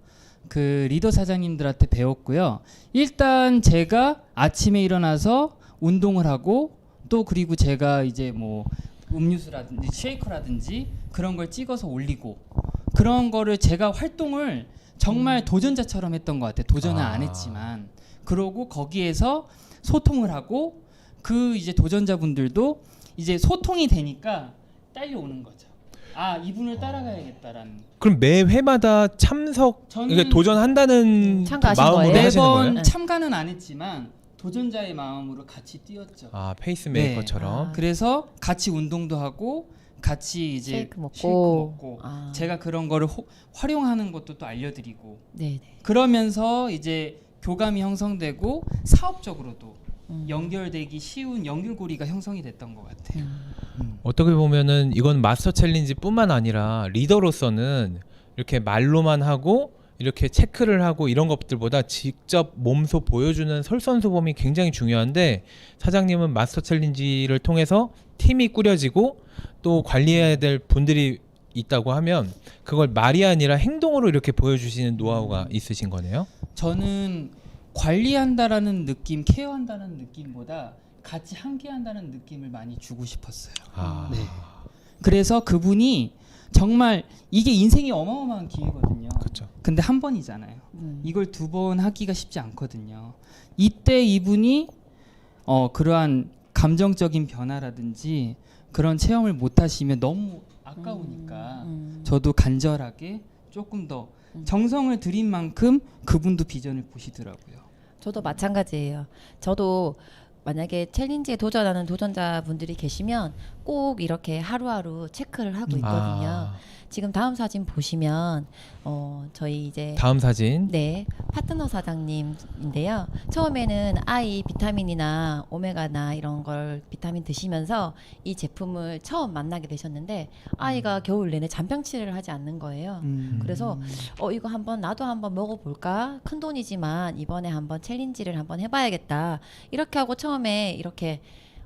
그 리더 사장님들한테 배웠고요. 일단 제가 아침에 일어나서 운동을 하고, 또 그리고 제가 이제 뭐 음료수라든지 쉐이커라든지 그런 걸 찍어서 올리고, 그런 거를 제가 활동을 정말 도전자처럼 했던 것 같아요. 도전은 안 했지만. 그러고 거기에서 소통을 하고, 그 이제 도전자분들도 이제 소통이 되니까 딸려오는 거죠. 아, 이분을 따라가야겠다라는. 그럼 매 회마다 참석, 저는 그러니까 도전한다는 참가하신 마음으로 거예요? 하시는 거예요? 매번 네. 참가는 안 했지만 도전자의 마음으로 같이 뛰었죠. 아, 페이스메이커처럼. 아. 그래서 같이 운동도 하고 같이 이제 쉐이크 먹고. 먹고. 아. 제가 그런 거를 활용하는 것도 또 알려드리고, 네네. 그러면서 이제 교감이 형성되고 사업적으로도 연결되기 쉬운 연결고리가 형성이 됐던 것 같아요. 어떻게 보면은 이건 마스터 챌린지뿐만 아니라 리더로서는 이렇게 말로만 하고 이렇게 체크를 하고 이런 것들보다 직접 몸소 보여주는 솔선수범이 굉장히 중요한데, 사장님은 마스터 챌린지를 통해서 팀이 꾸려지고 또 관리해야 될 분들이 있다고 하면 그걸 말이 아니라 행동으로 이렇게 보여주시는 노하우가 있으신 거네요. 저는 관리한다라는 느낌, 케어한다는 느낌보다 같이 함께한다는 느낌을 많이 주고 싶었어요. 아, 네. 그래서 그분이 정말 이게 인생이 어마어마한 기회거든요. 그렇죠. 근데 한 번이잖아요. 이걸 두 번 하기가 쉽지 않거든요. 이때 이분이 그러한 감정적인 변화라든지 그런 체험을 못 하시면 너무 아까우니까 저도 간절하게 조금 더 정성을 들인 만큼 그분도 비전을 보시더라고요. 저도 마찬가지예요. 저도 만약에 챌린지에 도전하는 도전자분들이 계시면 꼭 이렇게 하루하루 체크를 하고 있거든요. 아, 지금 다음 사진 보시면 저희 이제 다음 사진. 네, 파트너 사장님인데요. 처음에는 아이 비타민이나 오메가나 이런 걸 비타민 드시면서 이 제품을 처음 만나게 되셨는데 아이가 겨울 내내 잔병치레를 하지 않는 거예요. 그래서 이거 나도 한번 먹어볼까? 큰 돈이지만 이번에 한번 챌린지를 한번 해봐야겠다. 이렇게 하고 처음에 이렇게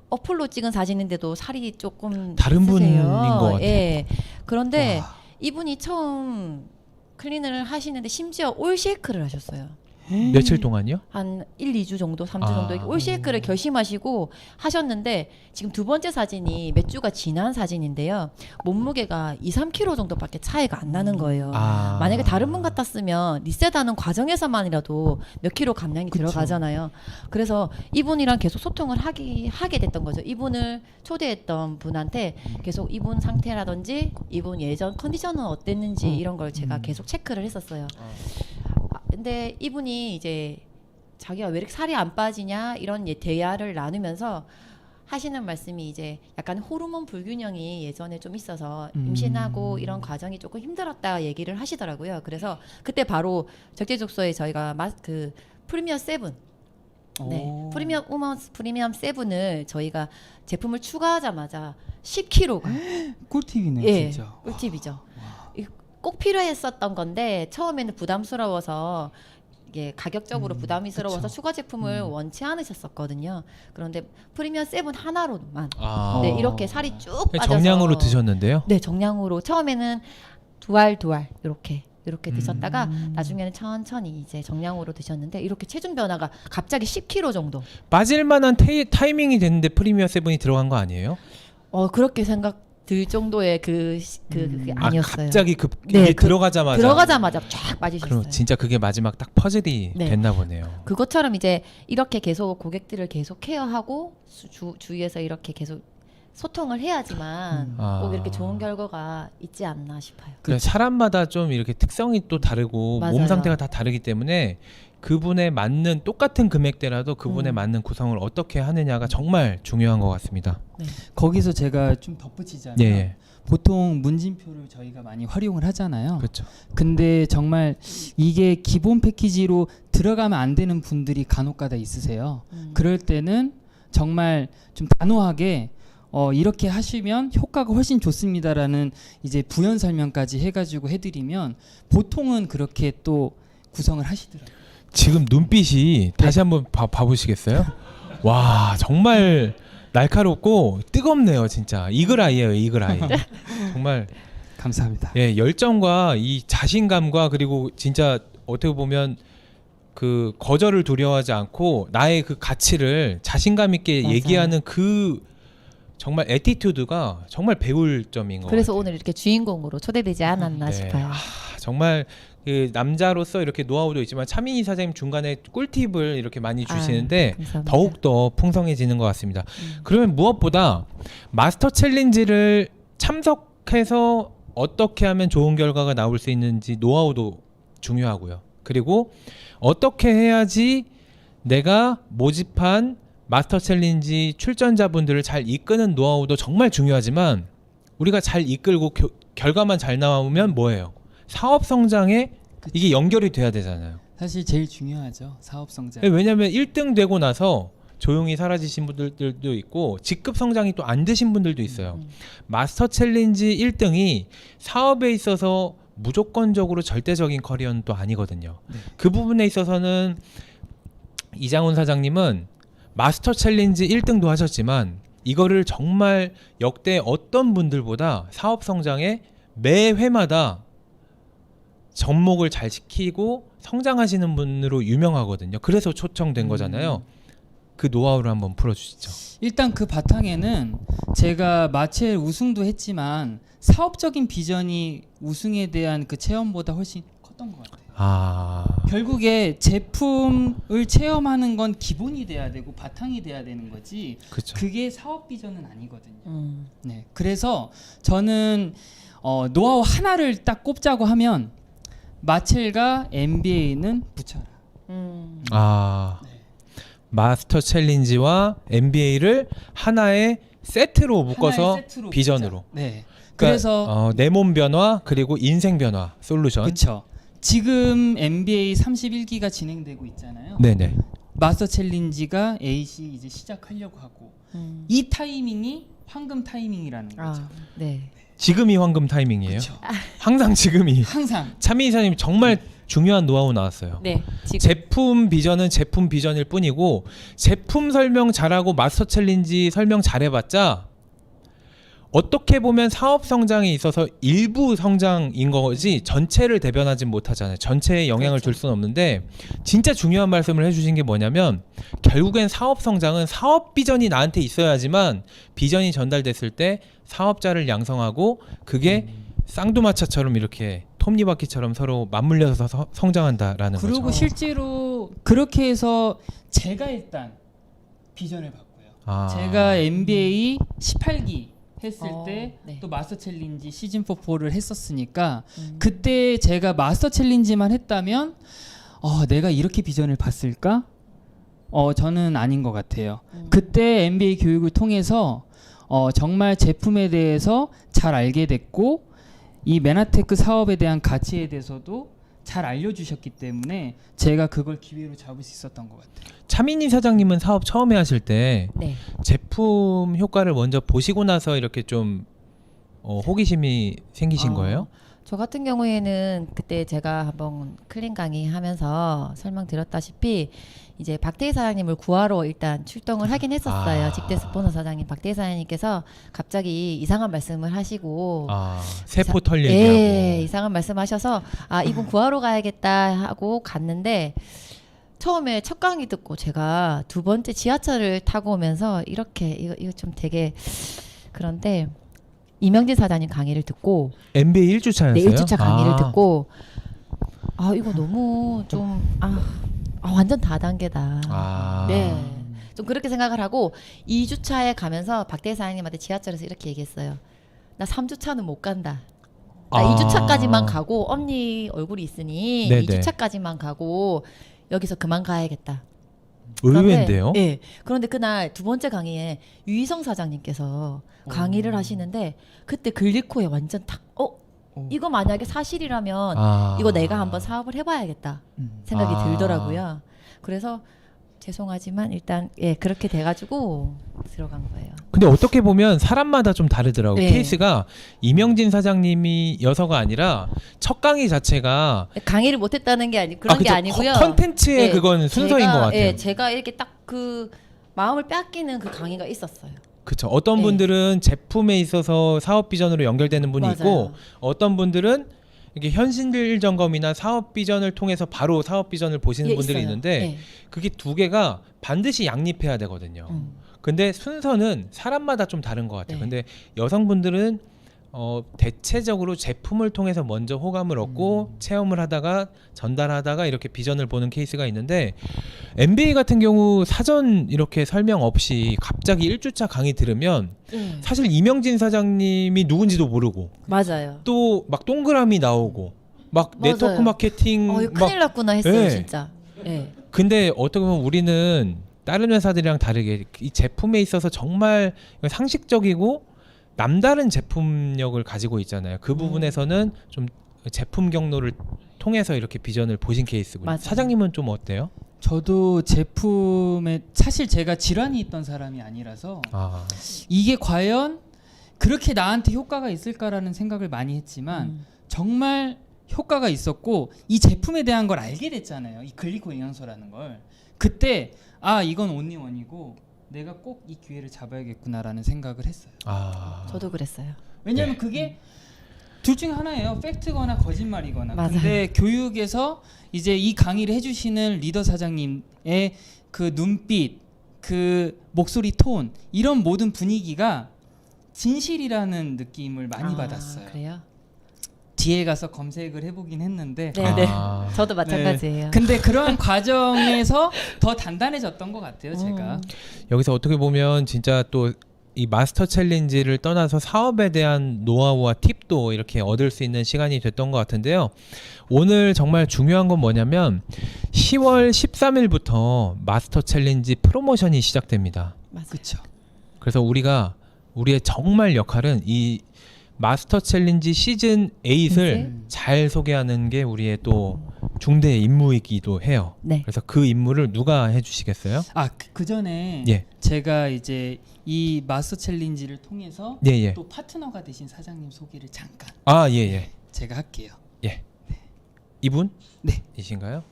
어플로 찍은 사진인데도 살이 조금 다른 있으세요. 분인 것 같아요. 예. 그런데 와. 이분이 처음 클린을 하시는데 심지어 올 쉐이크를 하셨어요. 며칠 동안요? 한 1, 2주 정도, 3주 아. 정도 올 쉐이크를 결심하시고 하셨는데 지금 두 번째 사진이 몇 주가 지난 사진인데요. 몸무게가 2, 3kg 정도밖에 차이가 안 나는 거예요. 아. 만약에 다른 분 같았으면 리셋하는 과정에서만이라도 몇 킬로 감량이 들어가잖아요. 그래서 이분이랑 계속 소통을 하게 됐던 거죠. 이분을 초대했던 분한테 계속 이분 상태라든지 이분 예전 컨디션은 어땠는지 이런 걸 제가 계속 체크를 했었어요. 근데 이분이 이제 자기가 왜 이렇게 살이 안 빠지냐 이런 대화를 나누면서 하시는 말씀이 이제 약간 호르몬 불균형이 예전에 좀 있어서 임신하고 이런 과정이 조금 힘들었다 얘기를 하시더라고요. 그래서 그때 바로 적재적소에 저희가 그 프리미엄 7 네, 프리미엄 우먼 프리미엄 7을 저희가 제품을 추가하자마자 10kg가 꿀팁이네요, 예, 진짜. 꿀팁이죠. 꼭 필요했었던 건데 처음에는 부담스러워서 이게 가격적으로 부담스러워서 그쵸. 추가 제품을 원치 않으셨었거든요. 그런데 프리미엄 7 하나로만 아. 네, 이렇게 살이 쭉 빠져서 정량으로 드셨는데요? 네, 정량으로 처음에는 두 알 이렇게 드셨다가 나중에는 천천히 이제 정량으로 드셨는데 이렇게 체중 변화가 갑자기 10kg 정도. 빠질 만한 타이밍이 됐는데 프리미어 세븐이 들어간 거 아니에요? 그렇게 생각 들 정도의 그게 아니었어요. 갑자기 네, 이게 들어가자마자 쫙 빠지셨어요. 그럼 진짜 그게 마지막 딱 퍼즐이 네. 됐나 보네요. 그것처럼 이제 이렇게 계속 고객들을 계속 케어하고 주위에서 이렇게 계속 소통을 해야지만 꼭 이렇게 좋은 결과가 있지 않나 싶어요. 그러니까 사람마다 좀 이렇게 특성이 또 다르고 맞아요. 몸 상태가 다 다르기 때문에 그분에 맞는 똑같은 금액대라도 그분에 맞는 구성을 어떻게 하느냐가 정말 중요한 것 같습니다. 거기서 제가 좀 덧붙이자면 예. 보통 문진표를 저희가 많이 활용을 하잖아요. 그렇죠. 근데 정말 이게 기본 패키지로 들어가면 안 되는 분들이 간혹가다 있으세요. 그럴 때는 정말 좀 단호하게 이렇게 하시면 효과가 훨씬 좋습니다라는 이제 부연 설명까지 해가지고 해드리면 보통은 그렇게 또 구성을 하시더라고요. 지금 눈빛이 다시 한번 봐보시겠어요? 와 정말 날카롭고 뜨겁네요 진짜. 이글아이예요 이글아이. 정말 감사합니다. 예 열정과 이 자신감과 그리고 진짜 어떻게 보면 그 거절을 두려워하지 않고 나의 그 가치를 자신감 있게 맞아요. 얘기하는 그 정말 애티튜드가 정말 배울 점인 것 그래서 같아요. 오늘 이렇게 주인공으로 초대되지 않았나 네. 싶어요. 정말 그 남자로서 이렇게 노하우도 있지만 차민희 사장님 중간에 꿀팁을 이렇게 많이 주시는데 감사합니다. 더욱더 풍성해지는 것 같습니다. 그러면 무엇보다 마스터 챌린지를 참석해서 어떻게 하면 좋은 결과가 나올 수 있는지 노하우도 중요하고요. 그리고 어떻게 해야지 내가 모집한 마스터 챌린지 출전자분들을 잘 이끄는 노하우도 정말 중요하지만 우리가 잘 이끌고 결과만 잘 나오면 뭐예요? 사업 성장에 이게 연결이 돼야 되잖아요. 사실 제일 중요하죠. 사업 성장. 왜냐하면 1등 되고 나서 조용히 사라지신 분들도 있고 직급 성장이 또 안 되신 분들도 있어요. 마스터 챌린지 1등이 사업에 있어서 무조건적으로 절대적인 커리어는 또 아니거든요. 그 부분에 있어서는 이장훈 사장님은 마스터 챌린지 1등도 하셨지만 이거를 정말 역대 어떤 분들보다 사업 성장에 매 회마다 접목을 잘 시키고 성장하시는 분으로 유명하거든요. 그래서 초청된 거잖아요. 그 노하우를 한번 풀어주시죠. 일단 그 바탕에는 제가 마첼 우승도 했지만 사업적인 비전이 우승에 대한 그 체험보다 훨씬 컸던 것 같아요. 결국에 제품을 체험하는 건 기본이 돼야 되고 바탕이 돼야 되는 거지. 그렇죠. 그게 사업 비전은 아니거든요. 네, 그래서 저는 노하우 하나를 딱 꼽자고 하면 마첼과 MBA는 붙여라. 마스터 챌린지와 MBA를 하나의 세트로 묶어서 하나의 세트로 비전으로. 붙자. 네. 그러니까 그래서 내 몸 변화 그리고 인생 변화 솔루션. 그렇죠. 지금 MBA 31기가 진행되고 있잖아요. 네네. 마스터 챌린지가 AC 이제 시작하려고 하고 이 타이밍이 황금 타이밍이라는 거죠. 네. 지금이 황금 타이밍이에요. 그렇죠. 항상 지금이. 항상 차민희 이사님 정말 중요한 노하우 나왔어요. 네. 지금. 제품 비전은 제품 비전일 뿐이고 제품 설명 잘하고 마스터 챌린지 설명 잘해봤자 어떻게 보면 사업 성장에 있어서 일부 성장인 거지 전체를 대변하진 못하잖아요. 전체에 영향을 줄 수는 없는데 진짜 중요한 말씀을 해주신 게 뭐냐면 결국엔 사업 성장은 사업 비전이 나한테 있어야지만 비전이 전달됐을 때 사업자를 양성하고 그게 쌍두마차처럼 이렇게 톱니바퀴처럼 서로 맞물려서 성장한다라는 거죠. 그리고 실제로 그렇게 해서 제가 일단 비전을 봤고요. 제가 MBA 18기 했을 때 또 마스터 챌린지 시즌 4를 했었으니까 그때 제가 마스터 챌린지만 했다면 내가 이렇게 비전을 봤을까? 저는 아닌 것 같아요. 그때 MBA 교육을 통해서 정말 제품에 대해서 잘 알게 됐고 이 메나테크 사업에 대한 가치에 대해서도 잘 알려주셨기 때문에 제가 그걸 기회로 잡을 수 있었던 것 같아요. 차민희 사장님은 사업 처음에 하실 때 네. 제품 효과를 먼저 보시고 나서 이렇게 좀 호기심이 생기신 거예요? 저 같은 경우에는 그때 제가 한번 클린 강의 하면서 설명드렸다시피 이제 박대희 사장님을 구하러 일단 출동을 하긴 했었어요. 아. 직대 스포너 사장님 박대희 사장님께서 갑자기 이상한 말씀을 하시고 세포 털 예, 얘기하고. 이상한 말씀하셔서 이분 구하러 가야겠다 하고 갔는데 처음에 첫 강의 듣고 제가 두 번째 지하철을 타고 오면서 이렇게 이거 좀 되게 그런데 이명진 사장님 강의를 듣고 MBA 1주차였어요? 네, 1주차 강의를 듣고 이거 너무 좀 완전 다단계다. 네. 좀 그렇게 생각을 하고 2주차에 가면서 박대희 사장님한테 지하철에서 이렇게 얘기했어요. 나 3주차는 못 간다. 나 2주차까지만 가고 언니 얼굴이 있으니 네네. 2주차까지만 가고 여기서 그만 가야겠다. 의외인데요? 네. 그런데 그날 두 번째 강의에 유희성 사장님께서 강의를 하시는데 그때 글리코에 완전 탁 이거 만약에 사실이라면 이거 내가 한번 사업을 해봐야겠다 생각이 들더라고요. 그래서 죄송하지만 일단 그렇게 돼가지고 들어간 거예요. 근데 어떻게 보면 사람마다 좀 다르더라고요. 네. 케이스가 이명진 사장님이 여서가 아니라 첫 강의 자체가 강의를 못했다는 게 그런 게 그쵸. 아니고요. 컨텐츠의 네, 그건 순서인 제가, 것 같아요. 제가 이렇게 딱 그 마음을 뺏기는 그 강의가 있었어요. 그렇죠. 어떤 네. 분들은 제품에 있어서 사업 비전으로 연결되는 분이 맞아요. 있고 어떤 분들은 이게 현실 점검이나 사업 비전을 통해서 바로 사업 비전을 보시는 분들이 있어요. 있는데 네. 그게 두 개가 반드시 양립해야 되거든요. 근데 순서는 사람마다 좀 다른 것 같아요. 네. 근데 여성분들은 대체적으로 제품을 통해서 먼저 호감을 얻고 체험을 하다가 전달하다가 이렇게 비전을 보는 케이스가 있는데 MBA 같은 경우 사전 이렇게 설명 없이 갑자기 1주차 강의 들으면 사실 이명진 사장님이 누군지도 모르고 맞아요. 또 막 동그라미 나오고 막 맞아요. 네트워크 마케팅 이거 막 큰일 났구나 했어요, 네. 진짜. 네. 근데 어떻게 보면 우리는 다른 회사들이랑 다르게 이 제품에 있어서 정말 상식적이고 남다른 제품력을 가지고 있잖아요. 그 부분에서는 좀 제품 경로를 통해서 이렇게 비전을 보신 케이스군요. 맞아요. 사장님은 좀 어때요? 저도 제품에 사실 제가 질환이 있던 사람이 아니라서 이게 과연 그렇게 나한테 효과가 있을까라는 생각을 많이 했지만 정말 효과가 있었고 이 제품에 대한 걸 알게 됐잖아요. 이 글리코 영양소라는 걸. 그때 이건 온리원이고 내가 꼭 이 기회를 잡아야겠구나라는 생각을 했어요. 저도 그랬어요. 왜냐하면 네. 그게 둘 중에 하나예요. 팩트거나 거짓말이거나. 맞아요. 근데 교육에서 이제 이 강의를 해주시는 리더 사장님의 그 눈빛, 그 목소리 톤 이런 모든 분위기가 진실이라는 느낌을 많이 받았어요. 그래요? 뒤에 가서 검색을 해보긴 했는데 네. 저도 마찬가지예요. 근데 그런 과정에서 더 단단해졌던 것 같아요. 제가 여기서 어떻게 보면 진짜 또 이 마스터 챌린지를 떠나서 사업에 대한 노하우와 팁도 이렇게 얻을 수 있는 시간이 됐던 것 같은데요. 오늘 정말 중요한 건 뭐냐면 10월 13일부터 마스터 챌린지 프로모션이 시작됩니다. 그렇죠. 그래서 우리의 정말 역할은 이 마스터 챌린지 시즌 8을 잘 소개하는 게 우리의 또 중대 임무이기도 해요. 네. 그래서 그 임무를 누가 해주시겠어요? 그 전에 예. 제가 이제 이 마스터 챌린지를 통해서 예. 또 파트너가 되신 사장님 소개를 잠깐 예. 제가 할게요. 예. 이분? 네. 이신가요?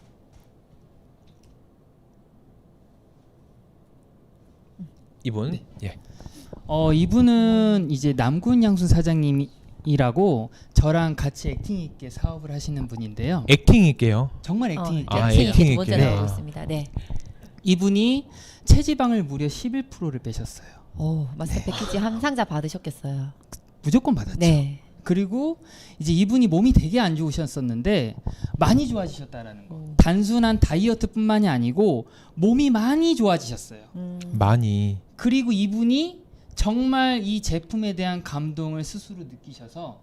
이분? 네. 예. 이분은 이제 남군 양수 사장님이라고 저랑 같이 액팅 있게 사업을 하시는 분인데요. 액팅 있게요. 정말 액팅 있게 액팅 액팅 있게. 두 번째 네. 나오고 있습니다. 네. 이분이 체지방을 무려 11%를 빼셨어요. 마스터 패키지 한 상자 받으셨겠어요. 무조건 받았죠. 네. 그리고 이제 이분이 몸이 되게 안 좋으셨었는데 많이 좋아지셨다라는 거. 단순한 다이어트뿐만이 아니고 몸이 많이 좋아지셨어요. 많이. 그리고 이분이 정말 이 제품에 대한 감동을 스스로 느끼셔서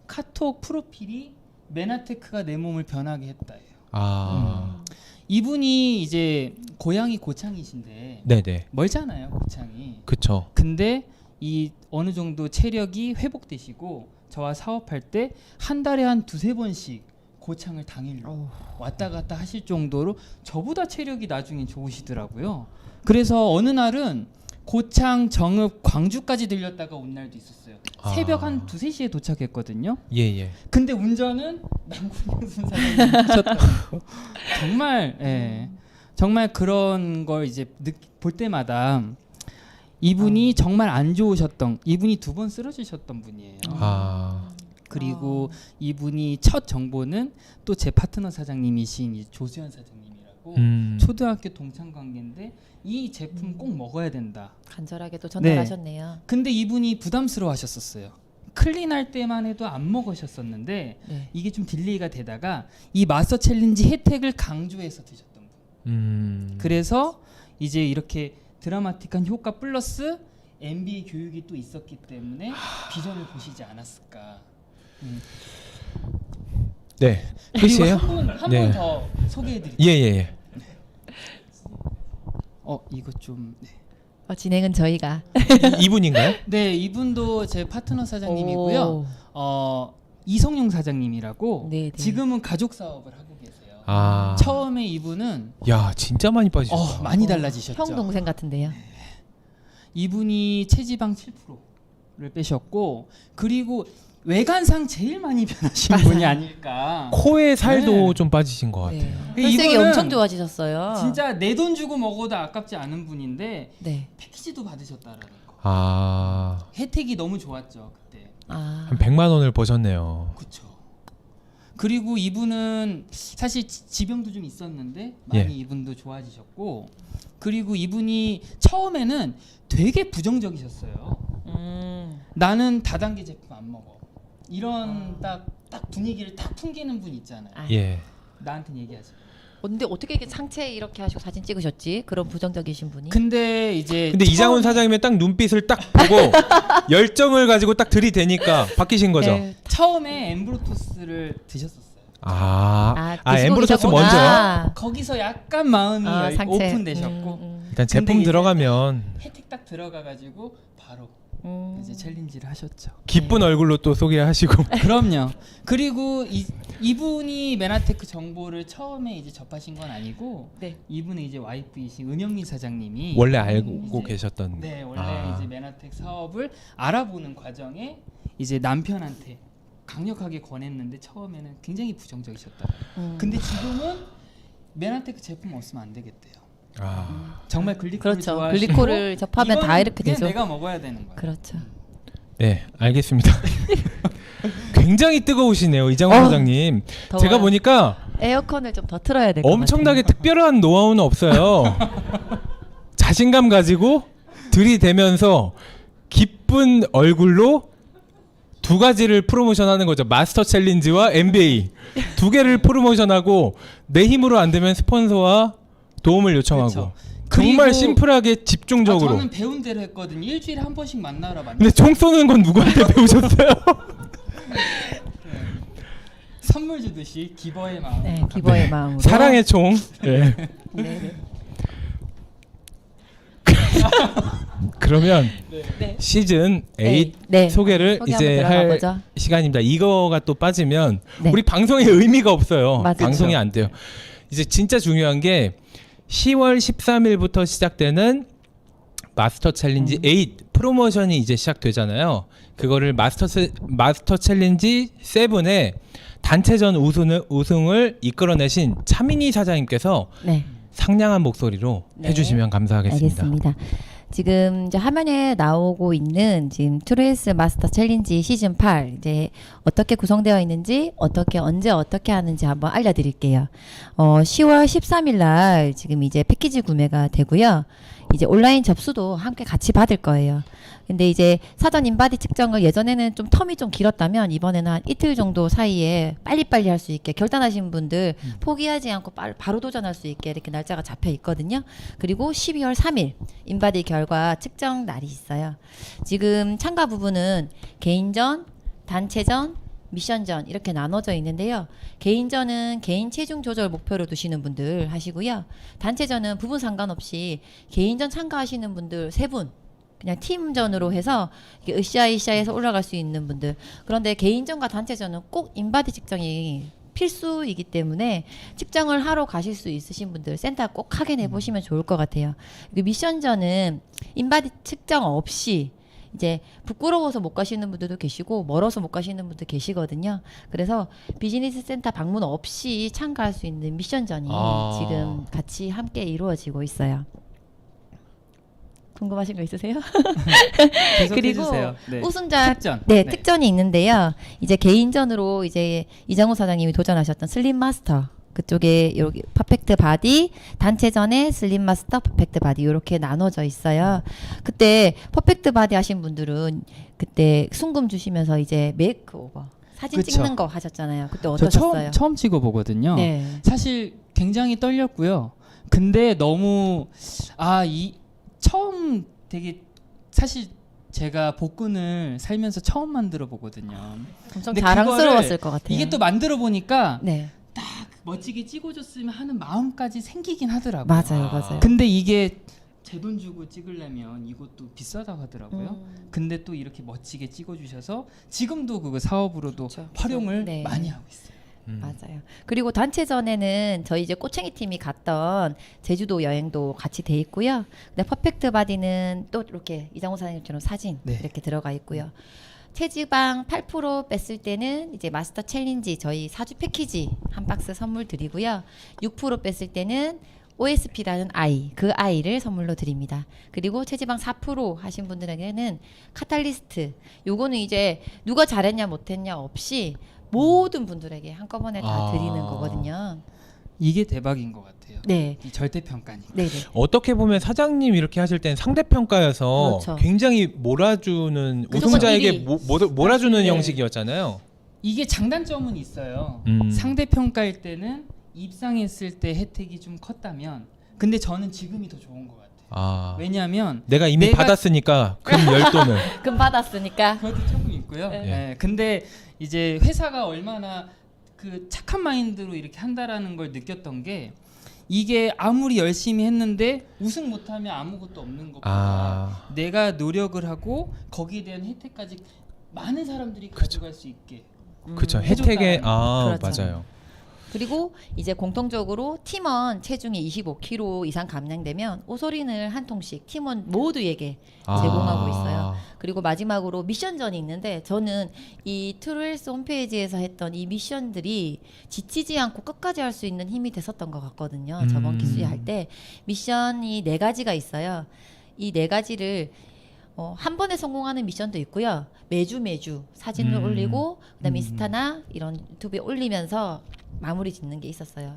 카톡 프로필이 메나테크가 내 몸을 변하게 했다예요. 이분이 이제 고향이 고창이신데 네네. 멀잖아요, 고창이. 그쵸. 근데 이 어느 정도 체력이 회복되시고 저와 사업할 때 한 달에 한 두세 번씩 고창을 당일로 왔다 갔다 하실 정도로 저보다 체력이 나중에 좋으시더라고요. 그래서 어느 날은 고창, 정읍, 광주까지 들렸다가 온 날도 있었어요. 아. 새벽 한 2-3시에 도착했거든요. 예. 근데 운전은 남궁영순 사장님이 하셨더라고요. 정말 정말 그런 걸 이제 볼 때마다 이분이 정말 안 좋으셨던, 이분이 2번 쓰러지셨던 분이에요. 그리고 이분이 첫 정보는 또 제 파트너 사장님이신 이 조수현 사장님이라고 초등학교 동창 관계인데 이 제품 꼭 먹어야 된다. 간절하게 또 전달하셨네요. 근데 이분이 부담스러워하셨었어요. 클린할 때만 해도 안 먹으셨었는데 네. 이게 좀 딜레이가 되다가 이 마스터 챌린지 혜택을 강조해서 드셨던 분. 그래서 이제 이렇게 드라마틱한 효과 플러스 MBA 교육이 또 있었기 때문에 비전을 보시지 않았을까. 네. 그리고 끝이에요? 한 분 네. 더 소개해드릴게요. 예. 이거 좀 진행은 저희가. 이분인가요? 네, 이분도 제 파트너 사장님이고요. 이성용 사장님이라고 네. 지금은 가족 사업을 하고 계세요. 처음에 이분은 야, 진짜 많이 빠지셨다. 많이 달라지셨죠. 형 동생 같은데요. 이분이 체지방 7%를 빼셨고 그리고 외관상 제일 많이 변하신 분이 아닐까. 코에 살도 네. 좀 빠지신 것 같아요. 네. 그 혈색이 이거는 엄청 좋아지셨어요. 진짜 내 돈 주고 먹어도 아깝지 않은 분인데 네. 패키지도 받으셨다라는 거. 혜택이 너무 좋았죠 그때. 한 100만 원을 버셨네요. 그렇죠. 그리고 이분은 사실 지병도 좀 있었는데 많이 이분도 좋아지셨고 그리고 이분이 처음에는 되게 부정적이셨어요. 나는 다단계 제품 안 먹어. 이런 딱 분위기를 딱 풍기는 분 있잖아요. 예. 나한테는 얘기하지. 근데 어떻게 이렇게 상체 이렇게 하시고 사진 찍으셨지? 그런 부정적이신 분이. 근데 이제 이장훈 사장님의 딱 눈빛을 딱 보고 열정을 가지고 딱 들이대니까 바뀌신 거죠. 네. 처음에 엠브로토스를 드셨었어요. 엠브로토스 드시고 먼저요? 거기서 약간 마음이 상체. 오픈되셨고 일단 제품 근데 들어가면 혜택 딱 들어가가지고 바로 이제 챌린지를 하셨죠. 기쁜 얼굴로 또 소개하시고. 그럼요. 그리고 이분이 메나테크 정보를 처음에 이제 접하신 건 아니고 네. 이분의 이제 와이프이신 은영미 사장님이 원래 알고 이제 계셨던. 네, 원래 이제 메나텍 사업을 알아보는 과정에 이제 남편한테 강력하게 권했는데 처음에는 굉장히 부정적이셨다. 근데 지금은 메나테크 제품 없으면 안 되겠대요. 정말 글리코를 그렇죠. 좋아하시고 글리코를 접하면 다 이거는 이렇게 그냥 되죠. 내가 먹어야 되는 거예요. 그렇죠. 네, 알겠습니다. 굉장히 뜨거우시네요, 이장훈 사장님. 더워요. 제가 보니까 에어컨을 좀 더 틀어야 될 것 같아요. 엄청나게 특별한 노하우는 없어요. 자신감 가지고 들이대면서 기쁜 얼굴로 2가지를 프로모션하는 거죠. 마스터 챌린지와 MBA 2개를 프로모션하고 내 힘으로 안 되면 스폰서와 도움을 요청하고 그렇죠. 정말 그리고 집중적으로 집중적으로. 저는 배운 대로 했거든요. 일주일에 한 번씩 만나러 근데 총 쏘는 건 누구한테 배우셨어요? 선물 주듯이 기버의 마음. 네, 기버의 마음으로. 사랑의 총. 네. 네. 그러면 네. 시즌 8 네. 소개를 소개 이제 한번 할 들어가보죠. 시간입니다. 이거가 또 빠지면 네. 우리 방송에 의미가 없어요. 맞아요. 방송이 안 돼요. 이제 진짜 중요한 게 10월 13일부터 시작되는 마스터 챌린지 8 프로모션이 이제 시작되잖아요. 그거를 마스터 챌린지 7의 단체전 우승을 이끌어내신 차민희 사장님께서 네. 상냥한 목소리로 네. 해주시면 감사하겠습니다. 알겠습니다. 지금 이제 화면에 나오고 있는 지금 트루헬스 마스터 챌린지 시즌 8 이제 어떻게 구성되어 있는지 언제 어떻게 하는지 한번 알려드릴게요. 10월 13일 날 지금 이제 패키지 구매가 되고요. 이제 온라인 접수도 함께 같이 받을 거예요. 근데 이제 사전 인바디 측정을 예전에는 좀 텀이 좀 길었다면 이번에는 한 이틀 정도 사이에 빨리빨리 할 수 있게 결단하신 분들 포기하지 않고 바로 도전할 수 있게 이렇게 날짜가 잡혀 있거든요. 그리고 12월 3일 인바디 결과 측정 날이 있어요. 지금 참가 부분은 개인전, 단체전, 미션전 이렇게 나눠져 있는데요. 개인전은 개인 체중 조절 목표로 두시는 분들 하시고요. 단체전은 부분 상관없이 개인전 참가하시는 분들 3분 그냥 팀전으로 해서 으쌰으쌰해서 올라갈 수 있는 분들. 그런데 개인전과 단체전은 꼭 인바디 측정이 필수이기 때문에 측정을 하러 가실 수 있으신 분들 센터 꼭 확인해 보시면 좋을 것 같아요. 그 미션 전은 인바디 측정 없이 이제 부끄러워서 못 가시는 분들도 계시고 멀어서 못 가시는 분도 계시거든요. 그래서 비즈니스 센터 방문 없이 참가할 수 있는 미션전이 지금 같이 함께 이루어지고 있어요. 궁금하신 거 있으세요? 계속 그리고 해주세요. 네. 우승자 특전. 네, 특전이 있는데요. 이제 개인전으로 이제 이정우 사장님이 도전하셨던 슬림 마스터 그쪽에 여기 퍼펙트 바디, 단체전에 슬림 마스터, 퍼펙트 바디 이렇게 나눠져 있어요. 그때 퍼펙트 바디 하신 분들은 그때 순금 주시면서 이제 메이크오버 사진 그쵸. 찍는 거 하셨잖아요. 그때 저 어떠셨어요? 처음 찍어보거든요. 네. 사실 굉장히 떨렸고요. 근데 너무 처음 되게 사실 제가 복근을 살면서 처음 만들어 보거든요. 엄청 근데 자랑스러웠을 그거를 것 같아요. 이게 또 만들어 보니까 네. 멋지게 찍어줬으면 하는 마음까지 생기긴 하더라고요. 맞아요. 근데 이게 제 돈 주고 찍으려면 이것도 비싸다고 하더라고요. 음. 근데 또 이렇게 멋지게 찍어주셔서 지금도 그거 사업으로도 그쵸. 활용을 네. 많이 하고 있어요. 맞아요. 그리고 단체전에는 저희 이제 꼬챙이 팀이 갔던 제주도 여행도 같이 돼 있고요. 근데 퍼펙트 바디는 또 이렇게 이장호 사장님처럼 사진 네. 이렇게 들어가 있고요. 체지방 8% 뺐을 때는 이제 마스터 챌린지 저희 4주 패키지 한 박스 선물 드리고요. 6% 뺐을 때는 OSP라는 아이, 그 아이를 선물로 드립니다. 그리고 체지방 4% 하신 분들에게는 카탈리스트. 요거는 이제 누가 잘했냐 못했냐 없이 모든 분들에게 한꺼번에 다 드리는 거거든요. 이게 대박인 것 같아요. 네. 이 절대평가니까. 네네. 어떻게 보면 사장님 이렇게 하실 땐 상대평가여서 그렇죠. 굉장히 몰아주는 무조건 우승자에게 일위. 몰아주는 네. 형식이었잖아요. 이게 장단점은 있어요. 음. 상대평가일 때는 입상했을 때 혜택이 좀 컸다면 근데 저는 지금이 더 좋은 것 같아요. 아, 왜냐하면 내가 이미 내가- 받았으니까 금 10돈을. 금 받았으니까. 그것도 조금 있고요. 네. 네. 근데 이제 회사가 얼마나 그 착한 마인드로 이렇게 한다라는 걸 느꼈던 게 이게 아무리 열심히 했는데 우승 못하면 아무것도 없는 것보다 내가 노력을 하고 거기에 대한 혜택까지 많은 사람들이 가져갈 수 있게 그렇죠. 해줬다는 혜택에 그렇죠. 맞아요. 그리고 이제 공통적으로 팀원 체중이 25kg 이상 감량되면 오소린을 한 통씩 팀원 모두에게 제공하고 있어요. 그리고 마지막으로 미션전이 있는데 저는 이 트루헬스 홈페이지에서 했던 이 미션들이 지치지 않고 끝까지 할 수 있는 힘이 됐었던 것 같거든요. 저번 기수회 할 때 미션이 4가지가 있어요. 이 4가지를 한 번에 성공하는 미션도 있고요. 매주 사진을 올리고 그다음에 인스타나 이런 유튜브에 올리면서 마무리 짓는 게 있었어요.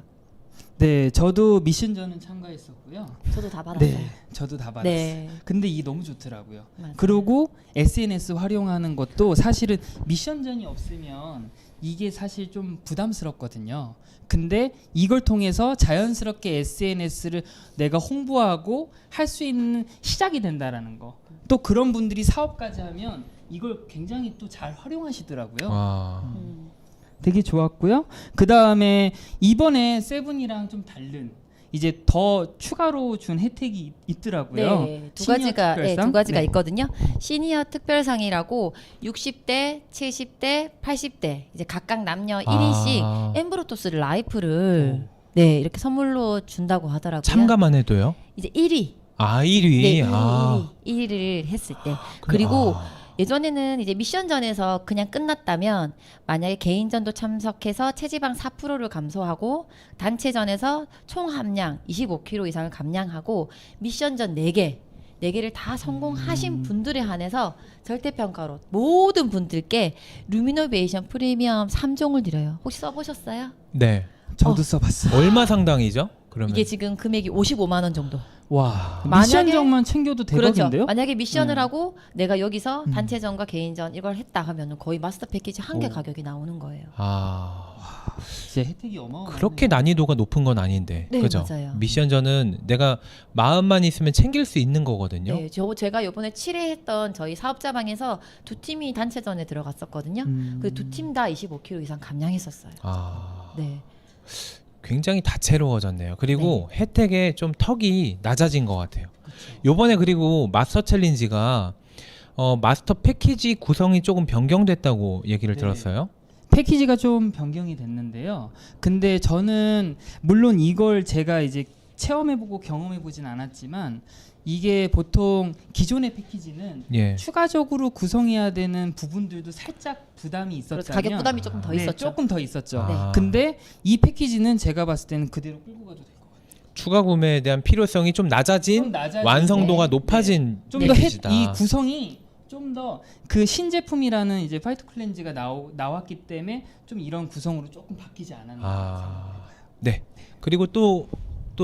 네, 저도 미션전은 참가했었고요. 저도 다 받았어요. 네, 저도 다 받았어요. 네. 근데 이게 너무 좋더라고요. 맞아요. 그리고 SNS 활용하는 것도 사실은 미션전이 없으면 이게 사실 좀 부담스럽거든요. 근데 이걸 통해서 자연스럽게 SNS를 내가 홍보하고 할 수 있는 시작이 된다라는 거. 또 그런 분들이 사업까지 하면 이걸 굉장히 또 잘 활용하시더라고요. 되게 좋았고요. 그 다음에 이번에 세븐이랑 좀 다른 이제 더 추가로 준 혜택이 있더라고요. 네, 두 시니어 가지가 특별상? 두 가지가 네. 있거든요. 시니어 특별상이라고 60대, 70대, 80대 이제 각각 남녀 1인씩 엠브로토스 라이프를 네, 이렇게 선물로 준다고 하더라고요. 참가만 해도요? 이제 1위. 1위. 네, 1위를 했을 때. 그리고 아. 예전에는 이제 미션전에서 그냥 끝났다면 만약에 개인전도 참석해서 체지방 4%를 감소하고 단체전에서 총 함량 25kg 이상을 감량하고 미션전 4개를 다 성공하신 분들에 한해서 절대평가로 모든 분들께 루미노베이션 프리미엄 3종을 드려요. 혹시 써보셨어요? 네. 저도 써봤어요. 얼마 상당이죠? 그러면 이게 지금 금액이 55만 원 정도. 와, 만약에- 미션전만 챙겨도 대박인데요? 그렇죠. 만약에 미션을 하고 내가 여기서 단체전과 개인전 이걸 했다 하면은 거의 마스터 패키지 한 개 가격이 나오는 거예요. 진짜 혜택이 어마어마해요. 그렇게 난이도가 높은 건 아닌데. 네, 그죠? 맞아요. 미션전은 내가 마음만 있으면 챙길 수 있는 거거든요. 네, 제가 이번에 7회 했던 저희 사업자방에서 두 팀이 단체전에 들어갔었거든요. 그 두 팀 다 25kg 이상 감량했었어요. 네. 굉장히 다채로워졌네요. 그리고 혜택의 좀 턱이 낮아진 것 같아요. 요번에 그리고 마스터 챌린지가 마스터 패키지 구성이 조금 변경됐다고 얘기를 네. 들었어요. 패키지가 좀 변경이 됐는데요. 근데 저는 물론 이걸 제가 이제 체험해보고 경험해보진 않았지만 이게 보통 기존의 패키지는 예. 추가적으로 구성해야 되는 부분들도 살짝 부담이 있었다면 그렇죠. 가격 부담이 조금 더 네, 있었죠. 조금 더 있었죠. 아. 근데 이 패키지는 제가 봤을 때는 그대로 끌고 가도 될 것 같아요. 추가 구매에 대한 필요성이 좀 낮아진, 좀 낮아진, 완성도가 네. 높아진 좀 더 패키지다. 이 구성이 좀 더 그 신제품이라는 이제 파이터 클렌즈가 나왔기 때문에 좀 이런 구성으로 조금 바뀌지 않았나. 아, 네. 그리고 또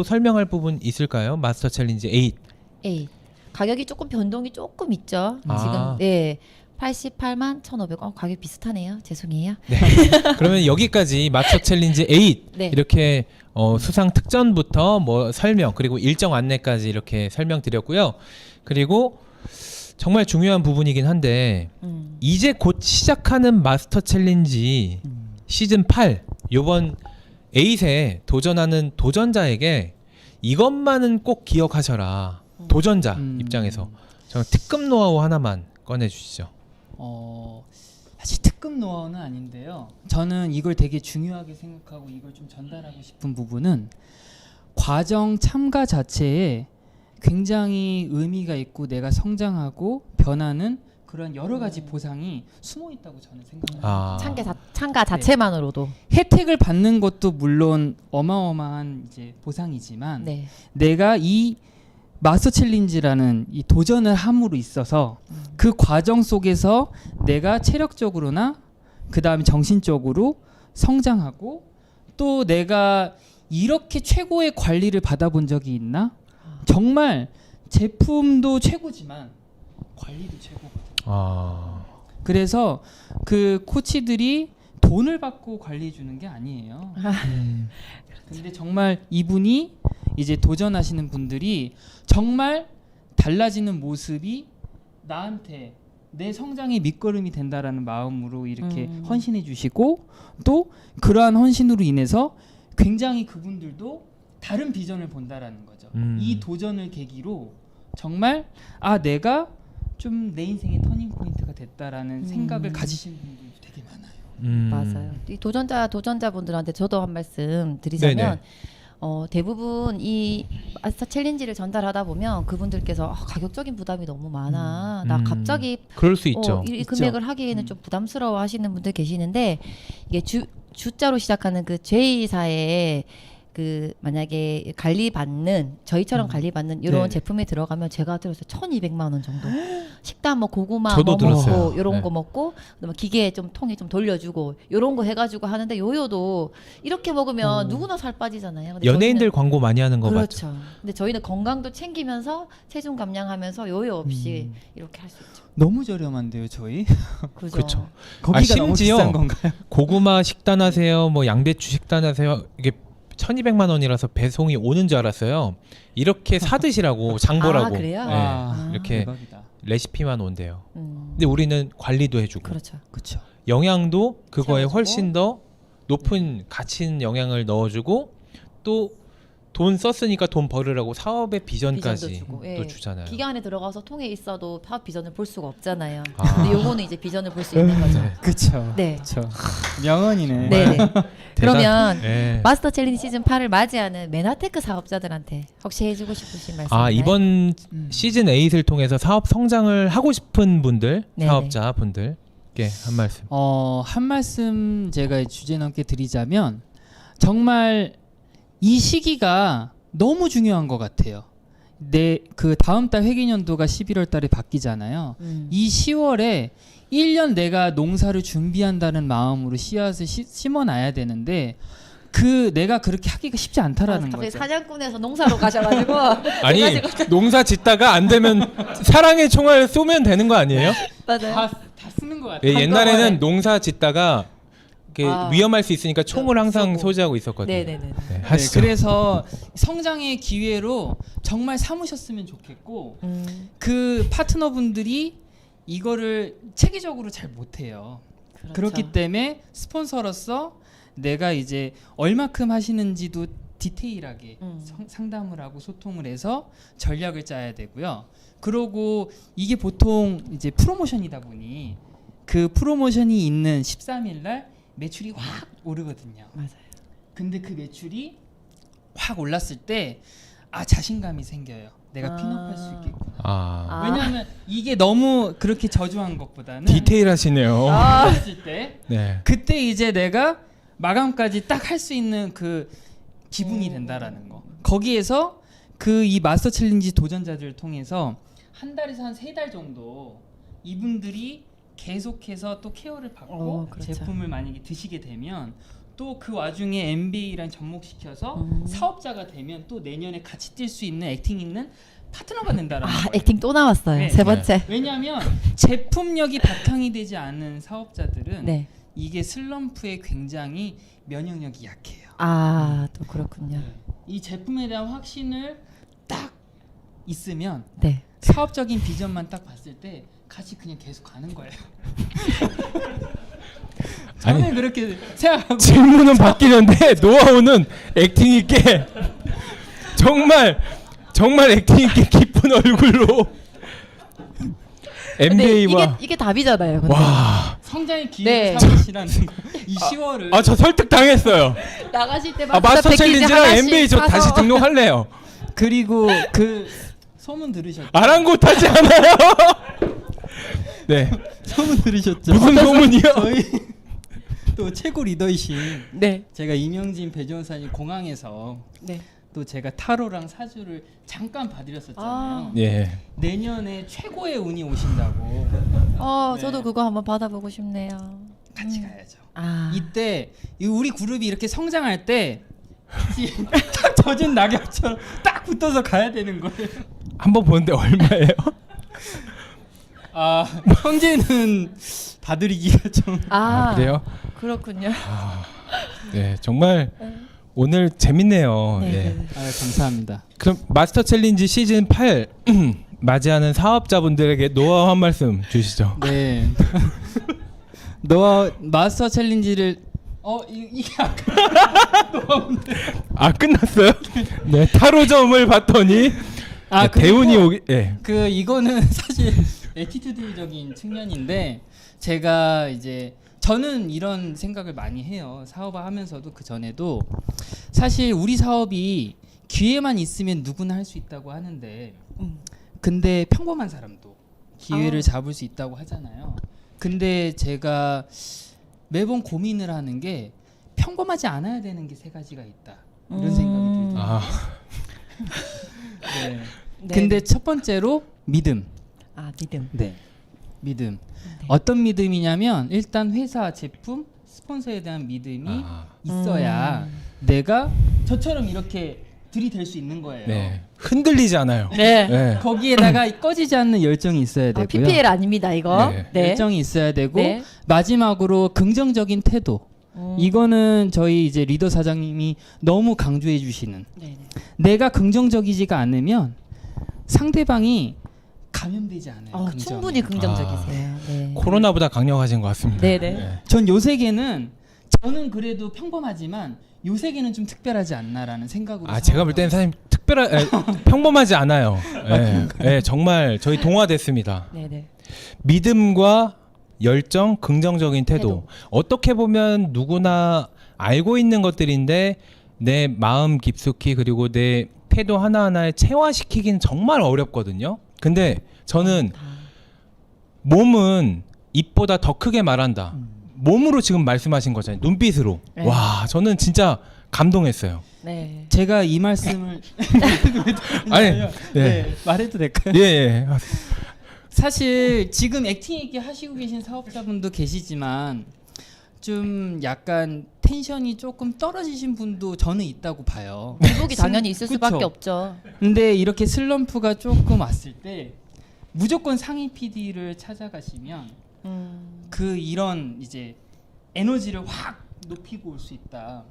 설명할 부분 있을까요? 마스터 챌린지 8. 가격이 조금 변동이 조금 있죠. 아. 지금 네 88만 1,500원. 가격 비슷하네요. 죄송해요. 그러면 여기까지 마스터 챌린지 8 네. 이렇게 수상 특전부터 뭐 설명 그리고 일정 안내까지 이렇게 설명드렸고요. 그리고 정말 중요한 부분이긴 한데 이제 곧 시작하는 마스터 챌린지 시즌 8 요번 8에 도전하는 도전자에게 이것만은 꼭 기억하셔라. 도전자 입장에서 저 특급 노하우 하나만 꺼내주시죠. 사실 특급 노하우는 아닌데요. 저는 이걸 되게 중요하게 생각하고 이걸 좀 전달하고 싶은 부분은 과정 참가 자체에 굉장히 의미가 있고 내가 성장하고 변하는 그런 여러 가지 보상이 숨어 있다고 저는 생각합니다. 아, 참가 자체만으로도 혜택을 받는 것도 물론 어마어마한 이제 보상이지만 네. 내가 이 마스터 챌린지라는 이 도전을 함으로 있어서 그 과정 속에서 내가 체력적으로나 그 다음에 정신적으로 성장하고 또 내가 이렇게 최고의 관리를 받아본 적이 있나? 정말 제품도 최고지만 관리도 최고거든요. 아, 그래서 그 코치들이 돈을 받고 관리해 주는 게 아니에요. 근데 정말 이분이 이제 도전하시는 분들이 정말 달라지는 모습이 나한테 내 성장의 밑거름이 된다라는 마음으로 이렇게 헌신해 주시고 또 그러한 헌신으로 인해서 굉장히 그분들도 다른 비전을 본다라는 거죠. 이 도전을 계기로 정말 내가 좀 내 인생의 터닝 포인트가 됐다라는 생각을 가지시는 분들도 되게 많아요. 맞아요. 이 도전자분들한테 저도 한 말씀 드리자면 네네. 대부분 이 마스터 챌린지를 전달하다 보면 그분들께서 가격적인 부담이 너무 많아. 나 갑자기 그럴 수 있죠. 이 있죠. 금액을 하기에는 좀 부담스러워 하시는 분들 계시는데 이게 주자로 시작하는 그 J사의 그 만약에 관리받는 저희처럼 관리받는 이런 네. 제품에 들어가면 제가 들었어요 1,200만 원 정도 식단 뭐 고구마 저도 뭐 들었어요. 먹고 이런 네. 거 먹고 그다음에 기계 좀 통에 좀 돌려주고 이런 거 해가지고 하는데 요요도 이렇게 먹으면 누구나 살 빠지잖아요. 근데 연예인들 광고 많이 하는 거 그렇죠. 맞죠? 근데 저희는 건강도 챙기면서 체중 감량하면서 요요 없이 이렇게 할 수 있죠. 너무 저렴한데요, 저희? 그죠. 그렇죠. 거기가 너무 심지어 비싼 건가요? 고구마 식단하세요, 뭐 양배추 식단하세요. 이게 1,200만 원이라서 배송이 오는 줄 알았어요. 이렇게 사드시라고 장보라고. 아, 그래요? 네, 아. 이렇게 대박이다. 레시피만 온대요. 근데 우리는 관리도 해주고 그렇죠. 그렇죠. 영양도 그거에 채워주고. 훨씬 더 높은 가치 있는 영양을 넣어주고 또 돈 썼으니까 돈 벌으라고 사업의 비전까지 비전도 주고, 또 예. 주잖아요. 기계 안에 들어가서 통에 있어도 사업 비전을 볼 수가 없잖아요. 아. 근데 요거는 이제 비전을 볼 수 있는 거죠. 네. 그렇죠. 네. 그렇죠. 명언이네. 네네. 그러면 네. 마스터 챌린지 시즌 8을 맞이하는 메나테크 사업자들한테 혹시 해주고 싶으신 말씀 아, 있나요? 이번 시즌 8을 통해서 사업 성장을 하고 싶은 분들, 네네. 사업자 분들께 한 말씀. 한 말씀 제가 주제 넘게 드리자면 정말 이 시기가 너무 중요한 것 같아요. 그 다음 달 회계연도가 11월 달에 바뀌잖아요. 이 10월에 1년 내가 농사를 준비한다는 마음으로 씨앗을 심어놔야 되는데 내가 그렇게 하기가 쉽지 않다라는 갑자기 거죠. 사냥꾼에서 농사로 가셔가지고 아니, 농사 짓다가 안 되면 사랑의 총알 쏘면 되는 거 아니에요? 맞아요. 다 쓰는 것 같아요. 예, 옛날에는 농사 짓다가 아. 위험할 수 있으니까 총을 항상 쏘고. 소지하고 있었거든요. 네네네. 네, 네, 하시죠. 그래서 성장의 기회로 정말 삼으셨으면 좋겠고 그 파트너분들이 이거를 체계적으로 잘 못해요. 그렇죠. 그렇기 때문에 스폰서로서 내가 이제 얼마큼 하시는지도 디테일하게 상담을 하고 소통을 해서 전략을 짜야 되고요. 그러고 이게 보통 이제 프로모션이다 보니 그 프로모션이 있는 13일 날 매출이 확 오르거든요. 맞아요. 근데 그 매출이 확 올랐을 때 자신감이 생겨요. 내가 핀업할 수 있겠구나. 아, 왜냐하면 이게 너무 그렇게 저조한 것보다는 디테일하시네요. 올랐을 때 네. 그때 이제 내가 마감까지 딱 할 수 있는 그 기분이 된다라는 거. 거기에서 그 이 마스터 챌린지 도전자들을 통해서 한 달에서 한 3달 정도 이분들이 계속해서 또 케어를 받고 그렇죠. 제품을 만약에 드시게 되면 또 그 와중에 MBA랑 접목시켜서 사업자가 되면 또 내년에 같이 뛸 수 있는 액팅 있는 파트너가 된다라는 거예요. 액팅 또 나왔어요. 네. 세 번째. 왜냐하면 제품력이 바탕이 되지 않은 사업자들은 네. 이게 슬럼프에 굉장히 면역력이 약해요. 또 그렇군요. 이 제품에 대한 확신을 딱 있으면 네. 사업적인 비전만 딱 봤을 때 같이 그냥 계속 가는 거예요. 저는 아니, 그렇게 생각하고 질문은 바뀌는데 노하우는 액팅 있게 정말 액팅 있게 기쁜 얼굴로 근데 MBA와 이게 답이잖아요. 근데. 와, 성장의 기회를 네. 삼으시라는 거. 이 10월을 저 설득 당했어요. 나가실 때 마스터 챌린지랑 MBA 저 다시 등록할래요. 그리고 그 소문 들으셨죠? 아랑곳하지 않아요. 네, 소문 들으셨죠? 무슨 소문이요? 저희 또 최고 리더이신 네. 제가 이명진 배지원사님 공항에서 네. 또 제가 타로랑 사주를 잠깐 봐드렸었잖아요. 예. 내년에 최고의 운이 오신다고. 네. 저도 그거 한번 받아보고 싶네요. 같이 가야죠. 이때 이때 우리 그룹이 이렇게 성장할 때 딱 젖은 낙엽처럼 딱 붙어서 가야 되는 거예요. 한번 보는데 얼마예요? 형제는 봐드리기가 좀. 그래요? 그렇군요. 네, 정말 오늘 재밌네요. 네. 예. 감사합니다. 그럼 마스터 챌린지 시즌 8 맞이하는 사업자분들에게 노하우 한 말씀 주시죠. 네. 너와 마스터 챌린지를 이게 끝났어요? 네, 타로점을 봤더니 네, 대운이 오기. 예. 이거는 사실 애티튜드적인 측면인데 제가 이제 저는 이런 생각을 많이 해요. 사업을 하면서도 그 전에도 사실 우리 사업이 기회만 있으면 누구나 할 수 있다고 하는데 근데 평범한 사람도 기회를 잡을 수 있다고 하잖아요. 근데 제가 매번 고민을 하는 게 평범하지 않아야 되는 게 3가지가 있다. 이런 생각이 들어요. 네. 네. 근데 첫 번째로 믿음. 믿음. 네. 믿음. 네. 어떤 믿음이냐면 일단 회사 제품 스폰서에 대한 믿음이 있어야 내가 저처럼 이렇게 들이댈 수 있는 거예요. 네. 흔들리지 않아요. 네. 네. 거기에다가 꺼지지 않는 열정이 있어야 되고요. PPL 아닙니다, 이거. 네. 네. 열정이 있어야 되고 네. 마지막으로 긍정적인 태도. 이거는 저희 이제 리더 사장님이 너무 강조해 주시는 네네. 내가 긍정적이지가 않으면 상대방이 감염되지 않아요. 긍정에. 충분히 긍정적이세요. 네. 코로나보다 강력하신 것 같습니다. 네네. 전 요 세계는 저는 그래도 평범하지만 요 세계는 좀 특별하지 않나라는 생각으로. 제가 볼 때는 사실 평범하지 않아요. 정말 저희 동화됐습니다. 네네. 믿음과 열정, 긍정적인 태도. 어떻게 보면 누구나 알고 있는 것들인데 내 마음 깊숙이 그리고 내 태도 하나하나에 체화시키기는 정말 어렵거든요. 근데 저는 몸은 입보다 더 크게 말한다. 몸으로 지금 말씀하신 거잖아요. 눈빛으로. 네. 와, 저는 진짜 감동했어요. 네. 제가 이 말씀을 말해도 될까요? 예. 사실 지금 액팅 얘기 하시고 계신 사업자분도 계시지만 좀 약간 텐션이 조금 떨어지신 분도 저는 있다고 봐요. 기복이 당연히 있을 그쵸? 수밖에 없죠. 근데 이렇게 슬럼프가 조금 왔을 때 무조건 상위 PD를 찾아가시면 이런 이제 에너지를 확 높이고 올 수 있다라는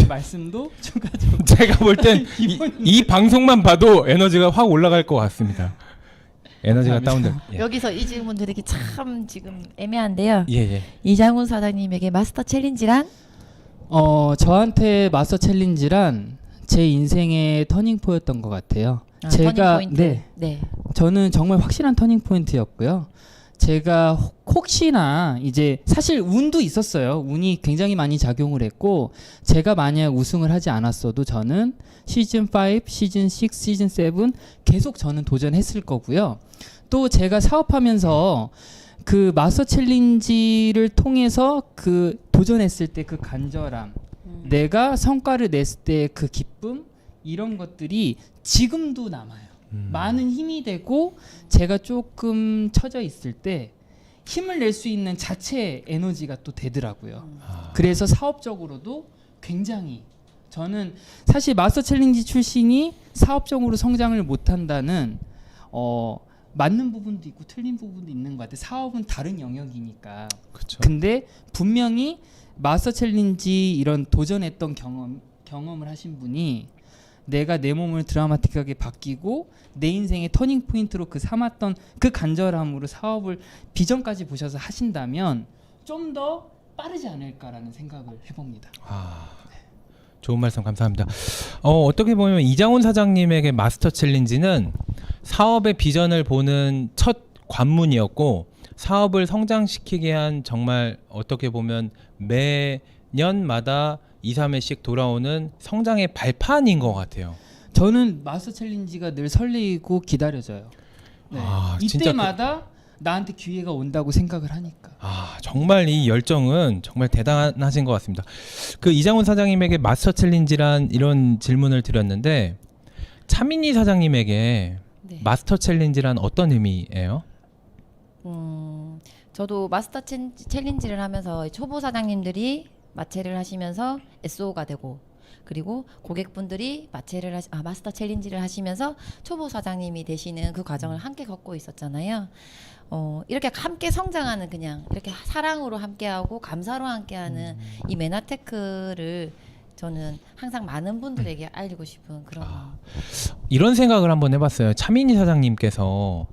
말씀도 추가적으로. 제가 볼 땐 이 방송만 봐도 에너지가 확 올라갈 것 같습니다. 에너지가 다운돼. 여기서 이 질문 드리기 참 지금 애매한데요. 예. 이장훈 사장님에게 마스터 챌린지란? 저한테 마스터 챌린지란 제 인생의 터닝 포였던 것 같아요. 터닝 포인트. 저는 정말 확실한 터닝 포인트였고요. 제가 혹시나 이제 사실 운도 있었어요. 운이 굉장히 많이 작용을 했고 제가 만약 우승을 하지 않았어도 저는 시즌 5, 시즌 6, 시즌 7 계속 저는 도전했을 거고요. 또 제가 사업하면서 그 마스터 챌린지를 통해서 그 도전했을 때 그 간절함, 내가 성과를 냈을 때 그 기쁨 이런 것들이 지금도 남아요. 많은 힘이 되고 제가 조금 처져 있을 때 힘을 낼 수 있는 자체 에너지가 또 되더라고요. 그래서 사업적으로도 굉장히 저는 사실 마스터 챌린지 출신이 사업적으로 성장을 못한다는 맞는 부분도 있고 틀린 부분도 있는 것 같아요. 사업은 다른 영역이니까. 그렇죠. 근데 분명히 마스터 챌린지 이런 도전했던 경험을 하신 분이 내가 내 몸을 드라마틱하게 바뀌고 내 인생의 터닝 포인트로 그 삼았던 그 간절함으로 사업을 비전까지 보셔서 하신다면 좀 더 빠르지 않을까라는 생각을 해봅니다. 좋은 말씀 감사합니다. 어떻게 보면 이장훈 사장님에게 마스터 챌린지는 사업의 비전을 보는 첫 관문이었고 사업을 성장시키게 한 정말 어떻게 보면 매년마다 2, 3회씩 돌아오는 성장의 발판인 것 같아요. 저는 마스터 챌린지가 늘 설레이고 기다려져요. 네. 진짜 이때마다 나한테 기회가 온다고 생각을 하니까. 정말 이 열정은 정말 대단하신 것 같습니다. 그 이장훈 사장님에게 마스터 챌린지란 이런 질문을 드렸는데 차민희 사장님에게 네. 마스터 챌린지란 어떤 의미예요? 저도 마스터 챌린지를 하면서 초보 사장님들이 마체를 하시면서 SO가 되고 그리고 고객분들이 마스터 챌린지를 하시면서 초보 사장님이 되시는 그 과정을 함께 겪고 있었잖아요. 이렇게 함께 성장하는 그냥 이렇게 사랑으로 함께하고 감사로 함께하는 이 메나테크를 저는 항상 많은 분들에게 알리고 싶은 그런 이런 생각을 한번 해봤어요. 차민희 사장님께서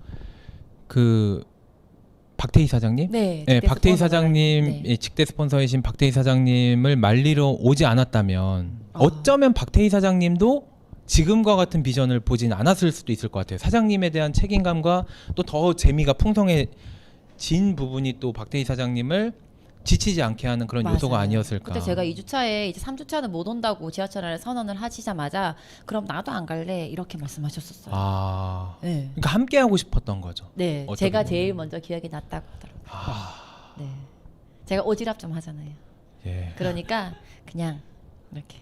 그 박태희 사장님? 네, 박태희 사장님 네. 직대 스폰서이신 박태희 사장님을 말리러 오지 않았다면 어쩌면 박태희 사장님도 지금과 같은 비전을 보진 않았을 수도 있을 것 같아요. 사장님에 대한 책임감과 또 더 재미가 풍성해진 부분이 또 박태희 사장님을 지치지 않게 하는 그런 맞아요. 요소가 아니었을까. 그때 제가 2주차에 이제 3주차는 못 온다고 지하철에 선언을 하시자마자 그럼 나도 안 갈래 이렇게 말씀하셨었어요. 네. 그러니까 함께 하고 싶었던 거죠. 네, 어떻게 제가 보면. 제일 먼저 기억이 났다고 하더라고요. 네, 제가 오지랖 좀 하잖아요. 예. 그러니까 그냥 이렇게.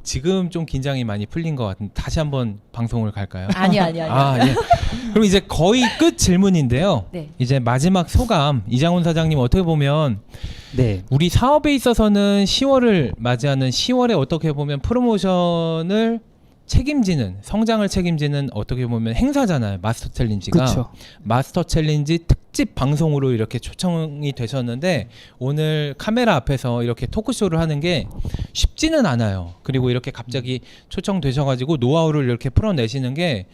지금 좀 긴장이 많이 풀린 것 같은데 다시 한번 방송을 갈까요? 아니요. 예. 그럼 이제 거의 끝 질문인데요. 네. 이제 마지막 소감 이장훈 사장님 어떻게 보면 네. 우리 사업에 있어서는 10월을 맞이하는 10월에 어떻게 보면 프로모션을 책임지는 성장을 책임지는 어떻게 보면 행사잖아요. 마스터 챌린지가. 그렇죠. 마스터 챌린지 특집 방송으로 이렇게 초청이 되셨는데 오늘 카메라 앞에서 이렇게 토크쇼를 하는 게 쉽지는 않아요. 그리고 이렇게 갑자기 초청되셔가지고 노하우를 이렇게 풀어내시는 게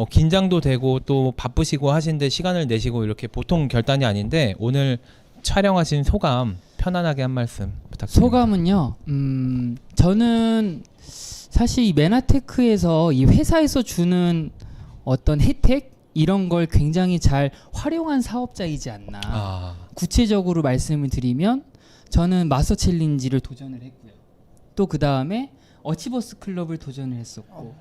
긴장도 되고 또 바쁘시고 하신데 시간을 내시고 이렇게 보통 결단이 아닌데 오늘 촬영하신 소감 편안하게 한 말씀 부탁드립니다. 소감은요. 저는 사실 이 메나테크에서 이 회사에서 주는 어떤 혜택 이런 걸 굉장히 잘 활용한 사업자이지 않나. 구체적으로 말씀을 드리면 저는 마스터 챌린지를 도전을 했고요. 또 그 다음에 어치버스 클럽을 도전을 했었고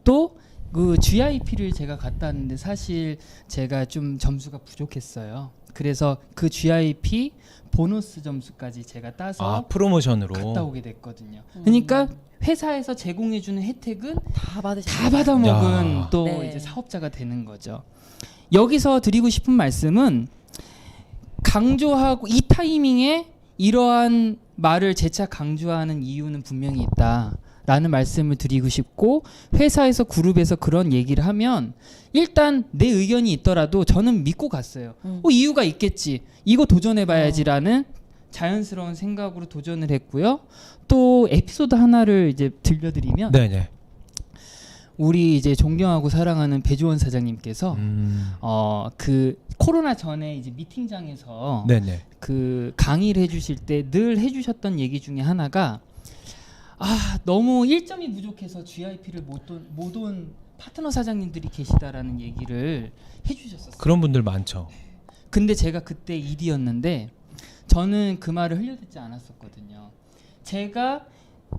또 그 GIP를 제가 갔다 왔는데 사실 제가 좀 점수가 부족했어요. 그래서 그 GIP 보너스 점수까지 제가 따서 프로모션으로 갔다 오게 됐거든요. 그러니까 회사에서 제공해주는 혜택은 다 다 받아먹은 야. 또 네. 이제 사업자가 되는 거죠. 여기서 드리고 싶은 말씀은 강조하고 이 타이밍에 이러한 말을 재차 강조하는 이유는 분명히 있다라는 말씀을 드리고 싶고 회사에서 그룹에서 그런 얘기를 하면 일단 내 의견이 있더라도 저는 믿고 갔어요. 이유가 있겠지. 이거 도전해봐야지라는 자연스러운 생각으로 도전을 했고요. 또 에피소드 하나를 이제 들려드리면 네네. 우리 이제 존경하고 사랑하는 배주원 사장님께서 그 코로나 전에 이제 미팅장에서 네네. 그 강의를 해주실 때 늘 해주셨던 얘기 중에 하나가 너무 일점이 부족해서 GIP를 못 온 파트너 사장님들이 계시다라는 얘기를 해주셨었어요. 그런 분들 많죠. 근데 제가 그때 1위였는데 저는 그 말을 흘려듣지 않았었거든요. 제가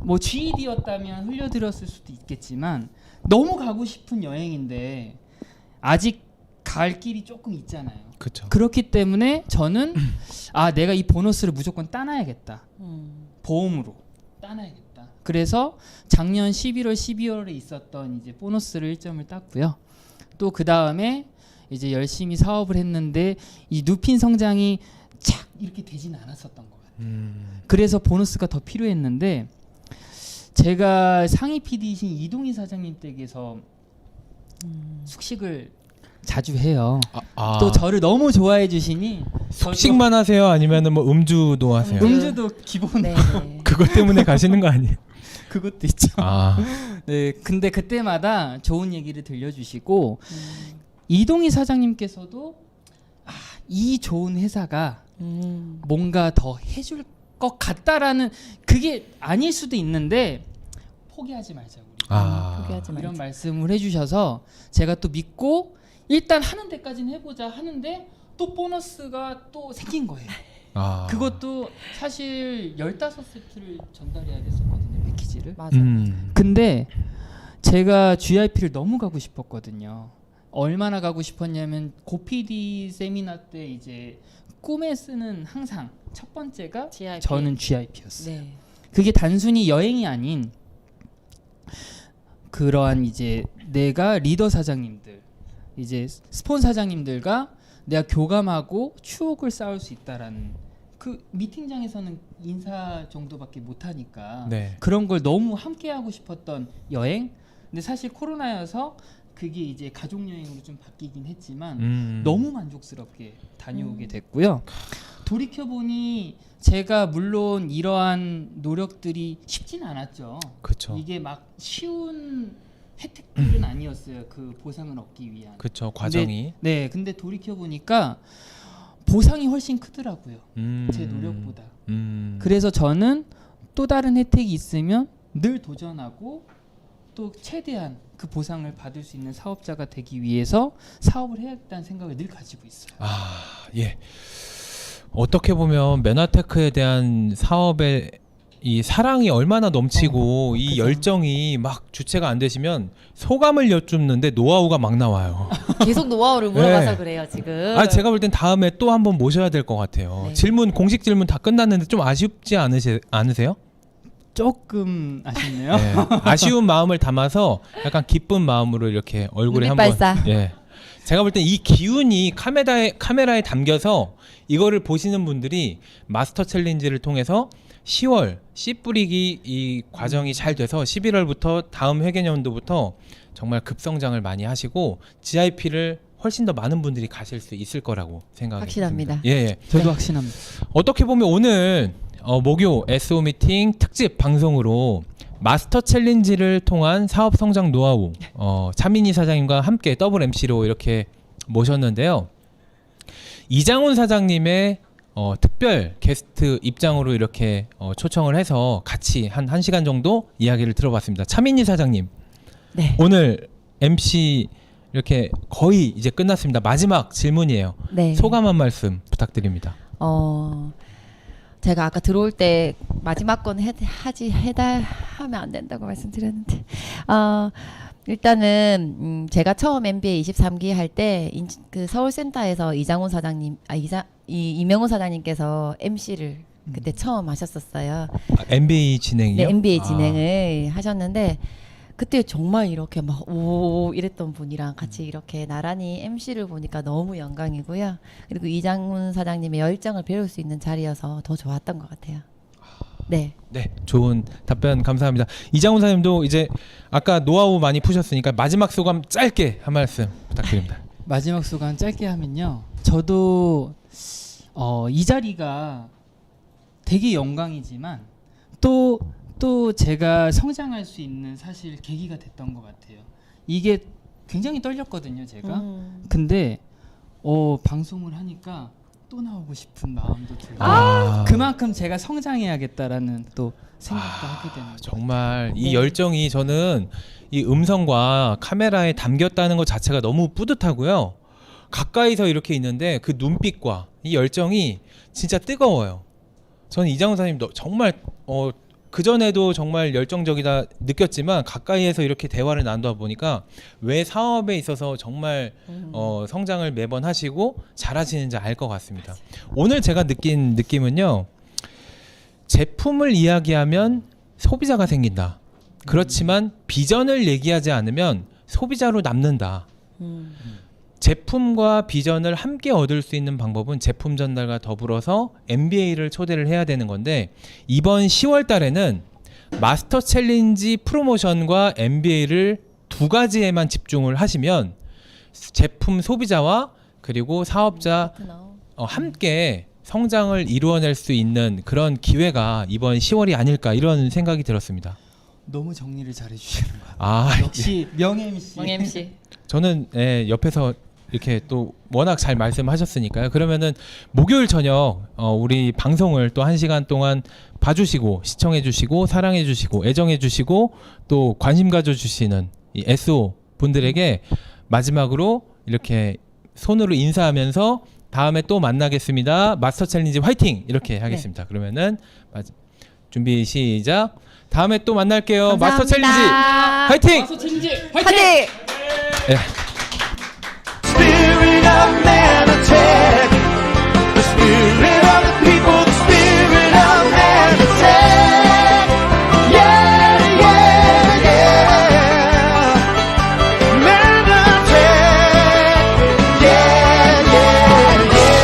뭐 GED였다면 흘려들었을 수도 있겠지만 너무 가고 싶은 여행인데 아직 갈 길이 조금 있잖아요. 그렇죠. 그렇기 때문에 저는 내가 이 보너스를 무조건 따놔야겠다. 보험으로 따놔야겠다. 그래서 작년 11월, 12월에 있었던 이제 보너스를 1점을 땄고요. 또 그 다음에 이제 열심히 사업을 했는데 이 누핀 성장이 착 이렇게 되지는 않았었던 것 같아요. 그래서 보너스가 더 필요했는데 제가 상위 PD이신 이동희 사장님 댁에서 숙식을 자주 해요. 또 저를 너무 좋아해 주시니 숙식만 하세요? 아니면은 뭐 음주도 하세요? 음주도 기본 네. 그것 때문에 가시는 거 아니에요? 그것도 있죠. 아, 네, 근데 그때마다 좋은 얘기를 들려주시고 이동희 사장님께서도 이 좋은 회사가 뭔가 더 해줄 것 같다라는 그게 아닐 수도 있는데 포기하지 말자 우리. 포기하지 말자. 이런 말씀을 해주셔서 제가 또 믿고 일단 하는 데까지는 해보자 하는데 또 보너스가 또 생긴 거예요. 그것도 사실 15세트를 전달해야 됐었거든요, 패키지를. 맞아. 근데 제가 GIP를 너무 가고 싶었거든요. 얼마나 가고 싶었냐면 고PD 세미나 때 이제 꿈에 쓰는 항상 첫 번째가 GIP. 저는 GIP였어요. 네. 그게 단순히 여행이 아닌 그러한 이제 내가 리더 사장님들 이제 스폰 사장님들과 내가 교감하고 추억을 쌓을 수 있다라는 그 미팅장에서는 인사 정도밖에 못 하니까 네. 그런 걸 너무 함께 하고 싶었던 여행. 근데 사실 코로나여서 그게 이제 가족 여행으로 좀 바뀌긴 했지만 너무 만족스럽게 다녀오게 됐고요. 돌이켜 보니 제가 물론 이러한 노력들이 쉽지는 않았죠. 그렇죠. 이게 막 쉬운 혜택들은 아니었어요. 그 보상을 얻기 위한. 그렇죠. 과정이. 근데 돌이켜 보니까 보상이 훨씬 크더라고요. 제 노력보다. 그래서 저는 또 다른 혜택이 있으면 늘 도전하고 또 최대한 그 보상을 받을 수 있는 사업자가 되기 위해서 사업을 해야겠다는 생각을 늘 가지고 있어요. 예. 어떻게 보면 메나테크에 대한 사업의 이 사랑이 얼마나 넘치고 이 그죠. 열정이 막 주체가 안 되시면 소감을 여쭙는데 노하우가 막 나와요. 계속 노하우를 물어봐서 네. 그래요 지금. 제가 볼 땐 다음에 또 한번 모셔야 될 것 같아요. 네. 공식 질문 다 끝났는데 좀 아쉽지 않으세요? 조금 아쉽네요. 네. 아쉬운 마음을 담아서 약간 기쁜 마음으로 이렇게 얼굴에 한번. 눈빛발사. 예. 제가 볼 땐 이 기운이 카메라에 담겨서 이거를 보시는 분들이 마스터 챌린지를 통해서 10월 씨 뿌리기 이 과정이 잘 돼서 11월부터 다음 회계연도부터 정말 급성장을 많이 하시고 GIP를 훨씬 더 많은 분들이 가실 수 있을 거라고 생각합니다. 확실합니다. 예. 저도 확신합니다. 어떻게 보면 오늘 목요 SO 미팅 특집 방송으로 마스터 챌린지를 통한 사업 성장 노하우 차민희 사장님과 함께 더블 MC로 이렇게 모셨는데요. 이장훈 사장님의 특별 게스트 입장으로 이렇게 초청을 해서 같이 한 1시간 정도 이야기를 들어봤습니다. 차민희 사장님, 네. 오늘 MC 이렇게 거의 이제 끝났습니다. 마지막 질문이에요. 네. 소감 한 말씀 부탁드립니다. 제가 아까 들어올 때 마지막 건 하면 안 된다고 말씀드렸는데 일단은 제가 처음 MBA 23기 할 때 그 서울센터에서 이장훈 사장님 이명훈 사장님께서 MC를 그때 처음 하셨었어요. MBA 진행이요? 네, MBA 진행을 하셨는데 그때 정말 이렇게 막 오 이랬던 분이랑 같이 이렇게 나란히 MC를 보니까 너무 영광이고요. 그리고 이장훈 사장님의 열정을 배울 수 있는 자리여서 더 좋았던 것 같아요. 네. 네, 좋은 답변 감사합니다. 이장훈 사장님도 이제 아까 노하우 많이 푸셨으니까 마지막 소감 짧게 한 말씀 부탁드립니다. 마지막 소감 짧게 하면요. 저도 이 자리가 되게 영광이지만 또 제가 성장할 수 있는 사실 계기가 됐던 것 같아요. 이게 굉장히 떨렸거든요, 제가. 근데 방송을 하니까 또 나오고 싶은 마음도 들고 그만큼 제가 성장해야겠다라는 또 생각도 하게 되는 정말 이 열정이 저는 이 음성과 카메라에 담겼다는 것 자체가 너무 뿌듯하고요. 가까이서 이렇게 있는데 그 눈빛과 이 열정이 진짜 뜨거워요. 저는 이장훈 사장님도 정말 그 전에도 정말 열정적이다 느꼈지만 가까이에서 이렇게 대화를 나누다 보니까 왜 사업에 있어서 정말 성장을 매번 하시고 잘하시는지 알 것 같습니다. 오늘 제가 느낀 느낌은요. 제품을 이야기하면 소비자가 생긴다. 그렇지만 비전을 얘기하지 않으면 소비자로 남는다. 제품과 비전을 함께 얻을 수 있는 방법은 제품 전달과 더불어서 MBA를 초대를 해야 되는 건데 이번 10월 달에는 마스터 챌린지 프로모션과 MBA를 두 가지에만 집중을 하시면 제품 소비자와 그리고 사업자 함께 성장을 이루어낼 수 있는 그런 기회가 이번 10월이 아닐까 이런 생각이 들었습니다. 너무 정리를 잘해 주시는 것 같아요. 아, 역시 명 MC. 명 MC. 저는 옆에서 이렇게 또 워낙 잘 말씀하셨으니까요. 그러면은 목요일 저녁 우리 방송을 또 1시간 동안 봐주시고 시청해주시고 사랑해주시고 애정해주시고 또 관심 가져주시는 이 SO 분들에게 마지막으로 이렇게 손으로 인사하면서 다음에 또 만나겠습니다. 마스터 챌린지 화이팅! 이렇게 하겠습니다. 그러면은 준비 시작. 다음에 또 만날게요. 마스터 챌린지 화이팅! 마스터 챌린지 화이팅! 화이팅! 예. Spirit of Nanotech, the spirit of the people, the spirit of Nanotech. Yeah, yeah, yeah. Nanotech. Yeah, yeah, yeah, yeah.